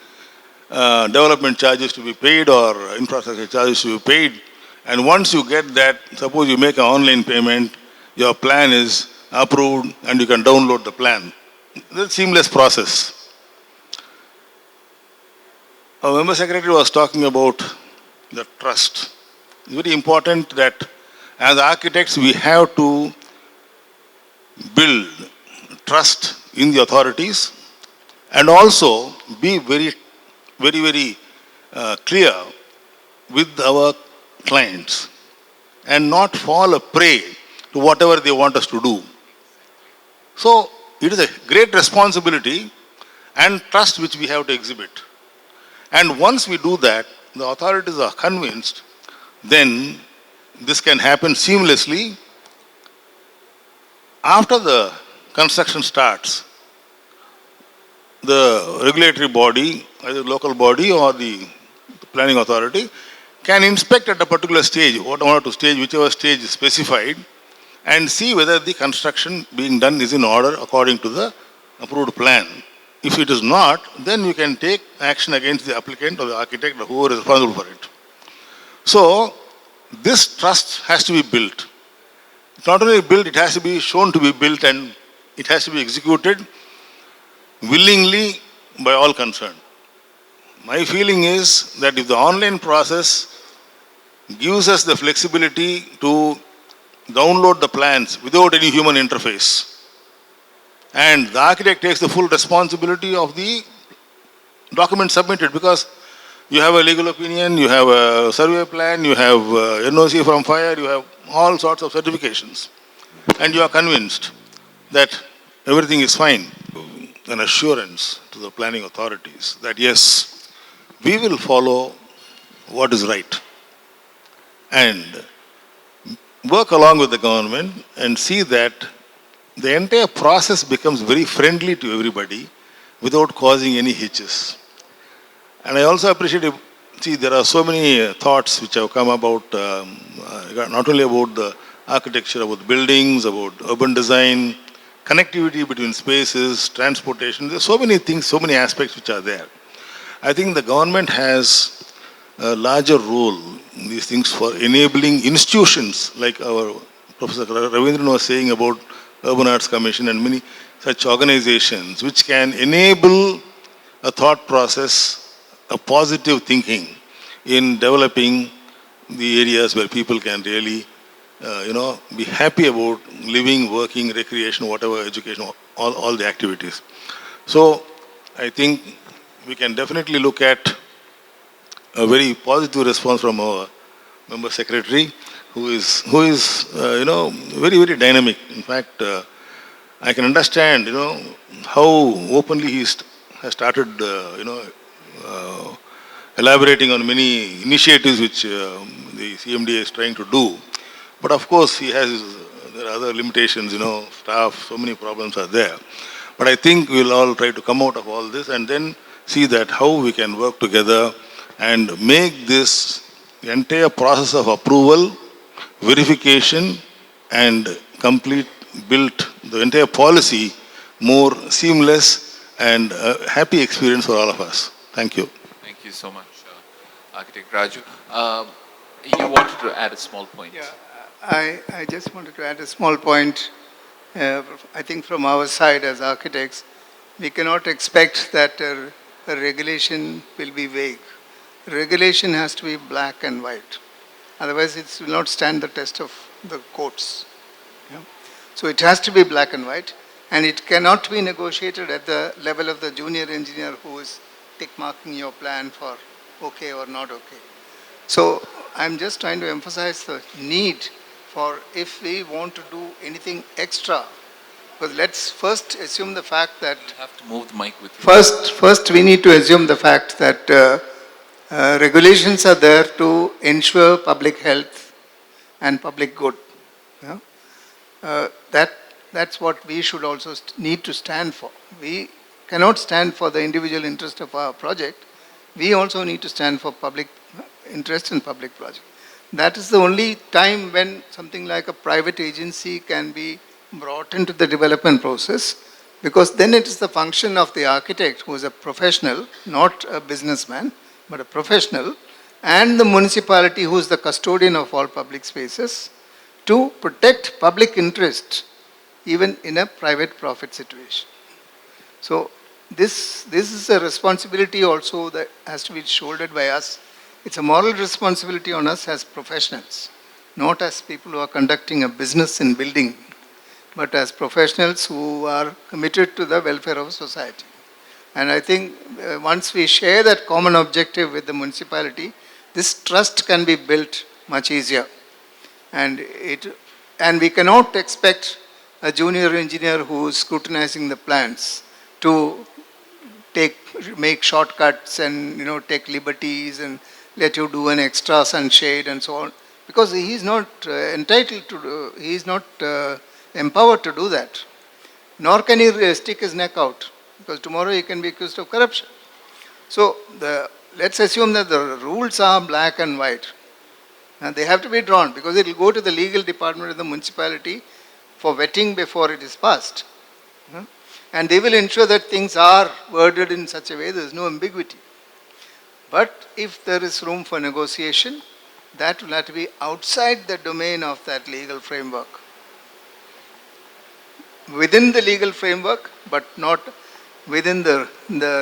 Speaker 9: development charges to be paid or infrastructure charges to be paid. And once you get that, suppose you make an online payment, your plan is approved and you can download the plan. It's a seamless process. Our member secretary was talking about the trust. It's very important that as architects we have to build trust in the authorities and also be very clear with our clients and not fall a prey to whatever they want us to do. So it is a great responsibility and trust which we have to exhibit. And once we do that, the authorities are convinced, then this can happen seamlessly. After the construction starts, the regulatory body, either local body or the planning authority, can inspect at a particular stage, one or two stage, whichever stage is specified, and see whether the construction being done is in order according to the approved plan. If it is not, then you can take action against the applicant or the architect or whoever is responsible for it. So, this trust has to be built. Not only built, it has to be shown to be built and it has to be executed willingly by all concerned. My feeling is that if the online process gives us the flexibility to download the plans without any human interface, and the architect takes the full responsibility of the document submitted, because you have a legal opinion, you have a survey plan, you have NOC from fire, you have all sorts of certifications, and you are convinced that everything is fine. An assurance to the planning authorities that yes, we will follow what is right and work along with the government and see that the entire process becomes very friendly to everybody without causing any hitches. And I also appreciate, there are so many thoughts which have come about, not only about the architecture, about buildings, about urban design, connectivity between spaces, transportation. There are so many things, so many aspects which are there. I think the government has a larger role in these things for enabling institutions like our Professor Ravindran was saying about Urban Arts Commission and many such organizations which can enable a thought process, a positive thinking in developing the areas where people can really, be happy about living, working, recreation, whatever, education, all the activities. So I think we can definitely look at a very positive response from our member secretary, who is very dynamic. In fact, I can understand how openly he has started elaborating on many initiatives which the CMDA is trying to do. But of course there are other limitations, staff, so many problems are there. But I think we'll all try to come out of all this and then see that how we can work together and make this entire process of approval verification and complete built the entire policy more seamless and happy experience for all of us. Thank you.
Speaker 4: Thank you so much, Architect Raju. You wanted to add a small point.
Speaker 7: Yeah, I just wanted to add a small point. I think from our side as architects, we cannot expect that a regulation will be vague. Regulation has to be black and white. Otherwise, it will not stand the test of the courts. Yeah. So it has to be black and white, and it cannot be negotiated at the level of the junior engineer who is tick marking your plan for okay or not okay. So I'm just trying to emphasize the need for, if we want to do anything extra, because let's first assume the fact that
Speaker 4: You have to move the mic with you.
Speaker 7: first we need to assume the fact that regulations are there to ensure public health and public good. Yeah? That's what we should also need to stand for. We cannot stand for the individual interest of our project. We also need to stand for public interest in public project. That is the only time when something like a private agency can be brought into the development process, because then it is the function of the architect, who is a professional, not a businessman, but a professional, and the municipality, who is the custodian of all public spaces, to protect public interest even in a private profit situation. So this is a responsibility also that has to be shouldered by us. It's a moral responsibility on us as professionals, not as people who are conducting a business in building, but as professionals who are committed to the welfare of society. And I think once we share that common objective with the municipality, this trust can be built much easier. And we cannot expect a junior engineer who is scrutinizing the plans to make shortcuts and take liberties and let you do an extra sunshade and so on, because he is not entitled to he is not empowered to do that, nor can he stick his neck out, because tomorrow he can be accused of corruption. So let's assume that the rules are black and white, and they have to be drawn, because it will go to the legal department of the municipality for vetting before it is passed. And they will ensure that things are worded in such a way there is no ambiguity. But if there is room for negotiation, that will have to be outside the domain of that legal framework. Within the legal framework, but not within the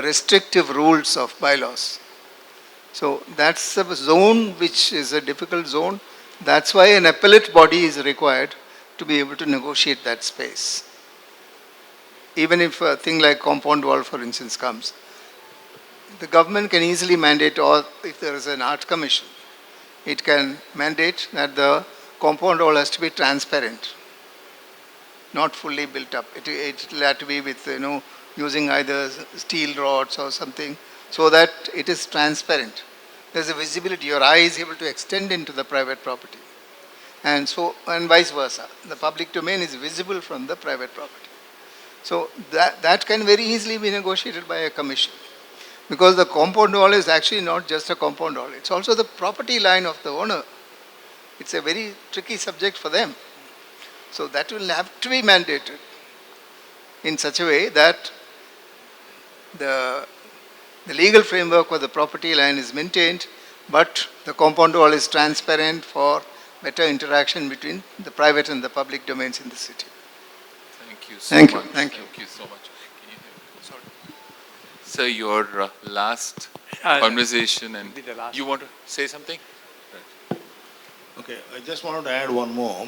Speaker 7: restrictive rules of bylaws. So that's a zone which is a difficult zone. That's why an appellate body is required to be able to negotiate that space. Even if a thing like compound wall, for instance, comes, the government can easily mandate, or if there is an art commission, it can mandate that the compound wall has to be transparent, not fully built up. It will have to be with, using either steel rods or something, so that it is transparent. There's a visibility. Your eye is able to extend into the private property. And vice versa. The public domain is visible from the private property. So that can very easily be negotiated by a commission. Because the compound wall is actually not just a compound wall. It's also the property line of the owner. It's a very tricky subject for them. So that will have to be mandated in such a way that the legal framework of the property line is maintained, but the compound wall is transparent for better interaction between the private and the public domains in the city.
Speaker 4: Thank you so much.
Speaker 7: Thank you.
Speaker 4: Thank you so much. Can you hear me? Sorry. So your last conversation, and you want to say something?
Speaker 9: Okay, I just wanted to add one more.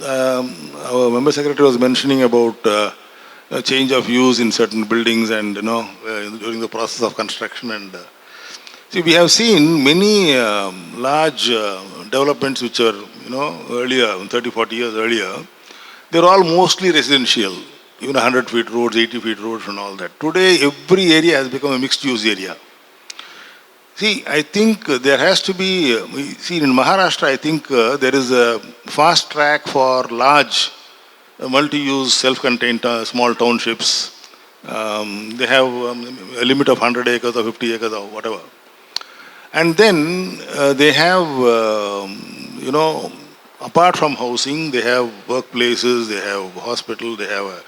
Speaker 9: Our member secretary was mentioning about a change of use in certain buildings and during the process of construction. And see, we have seen many large developments which are earlier, 30, 40 years earlier. They're all mostly residential, even 100 feet roads, 80 feet roads and all that. Today, every area has become a mixed use area. See, I think there has to be, in Maharashtra, I think there is a fast track for large multi-use self-contained small townships. They have a limit of 100 acres or 50 acres or whatever. And then they have, apart from housing, they have workplaces, they have hospital, they have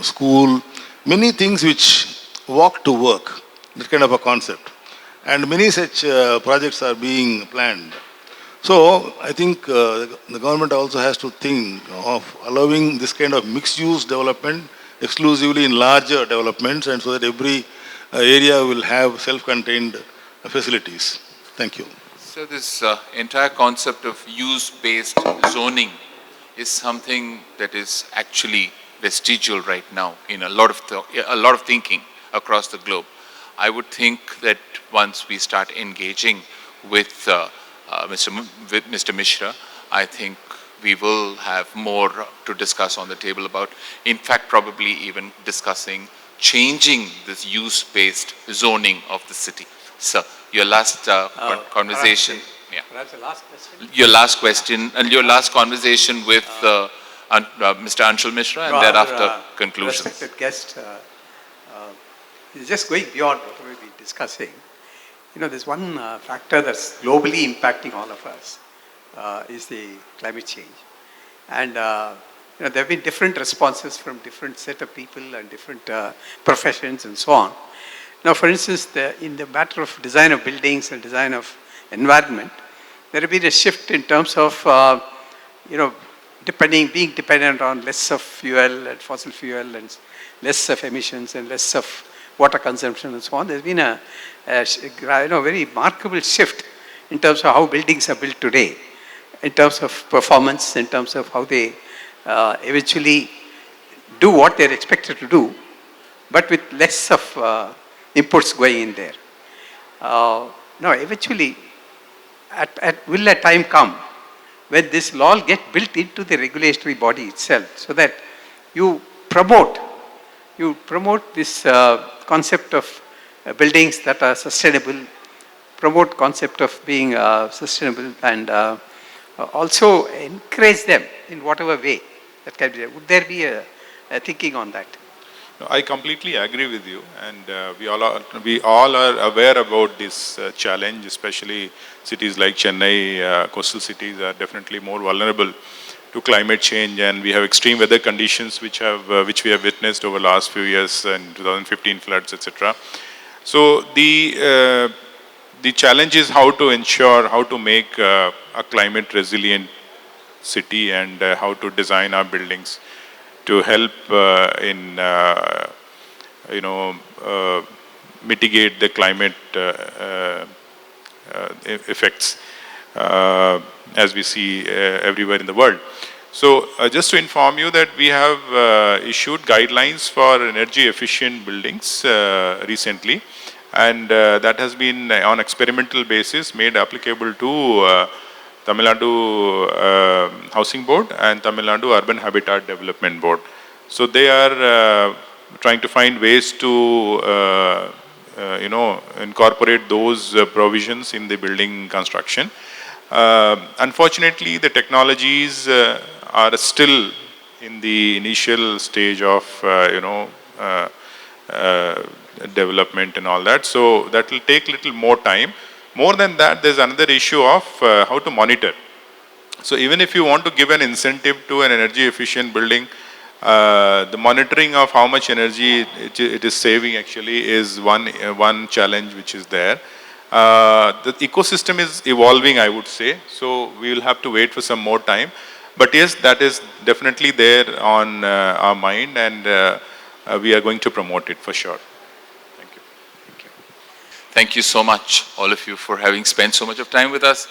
Speaker 9: school, many things which walk to work, that kind of a concept. And many such projects are being planned. So I think the government also has to think of allowing this kind of mixed-use development exclusively in larger developments, and so that every area will have self-contained facilities. Thank you.
Speaker 4: So this entire concept of use-based zoning is something that is actually vestigial right now in a lot of thinking across the globe. I would think that once we start engaging with Mr. Mishra, I think we will have more to discuss on the table about, in fact, probably even discussing changing this use-based zoning of the city. So, your last conversation.
Speaker 2: Perhaps the last question.
Speaker 4: Your last question and your last conversation with Mr. Anshul Mishra, and thereafter conclusions.
Speaker 2: Respected guest, just going beyond what we've been discussing, there's one factor that's globally impacting all of us is the climate change. And there have been different responses from different set of people and different professions and so on. Now, for instance, in the matter of design of buildings and design of environment, there has been a shift in terms of, being dependent on less of fuel and fossil fuel and less of emissions and less of water consumption and so on. There's been a very remarkable shift in terms of how buildings are built today, in terms of performance, in terms of how they eventually do what they're expected to do, but with less of inputs going in there. Now, eventually, will a time come when this law will get built into the regulatory body itself, so that you promote this concept of buildings that are sustainable, promote concept of being sustainable, and also encourage them in whatever way that can be there. Would there be a thinking on that?
Speaker 3: No, I completely agree with you, and we all are aware about this challenge. Especially cities like Chennai, coastal cities are definitely more vulnerable to climate change, and we have extreme weather conditions which we have witnessed over the last few years, and 2015 floods, etc. So the challenge is how to make a climate resilient city, and how to design our buildings to help in mitigate the climate effects as we see everywhere in the world. So just to inform you that we have issued guidelines for energy efficient buildings recently, and that has been on experimental basis made applicable to Tamilnadu Housing Board and Tamilnadu Urban Habitat Development Board. So they are trying to find ways to incorporate those provisions in the building construction. Unfortunately, the technologies are still in the initial stage of development and all that. So that will take a little more time. More than that, there's another issue of how to monitor. So even if you want to give an incentive to an energy efficient building, the monitoring of how much energy it is saving actually is one challenge which is there. The ecosystem is evolving, I would say, so we will have to wait for some more time. But yes, that is definitely there on our mind, and we are going to promote it for sure. Thank you.
Speaker 4: Thank you so much, all of you, for having spent so much of time with us.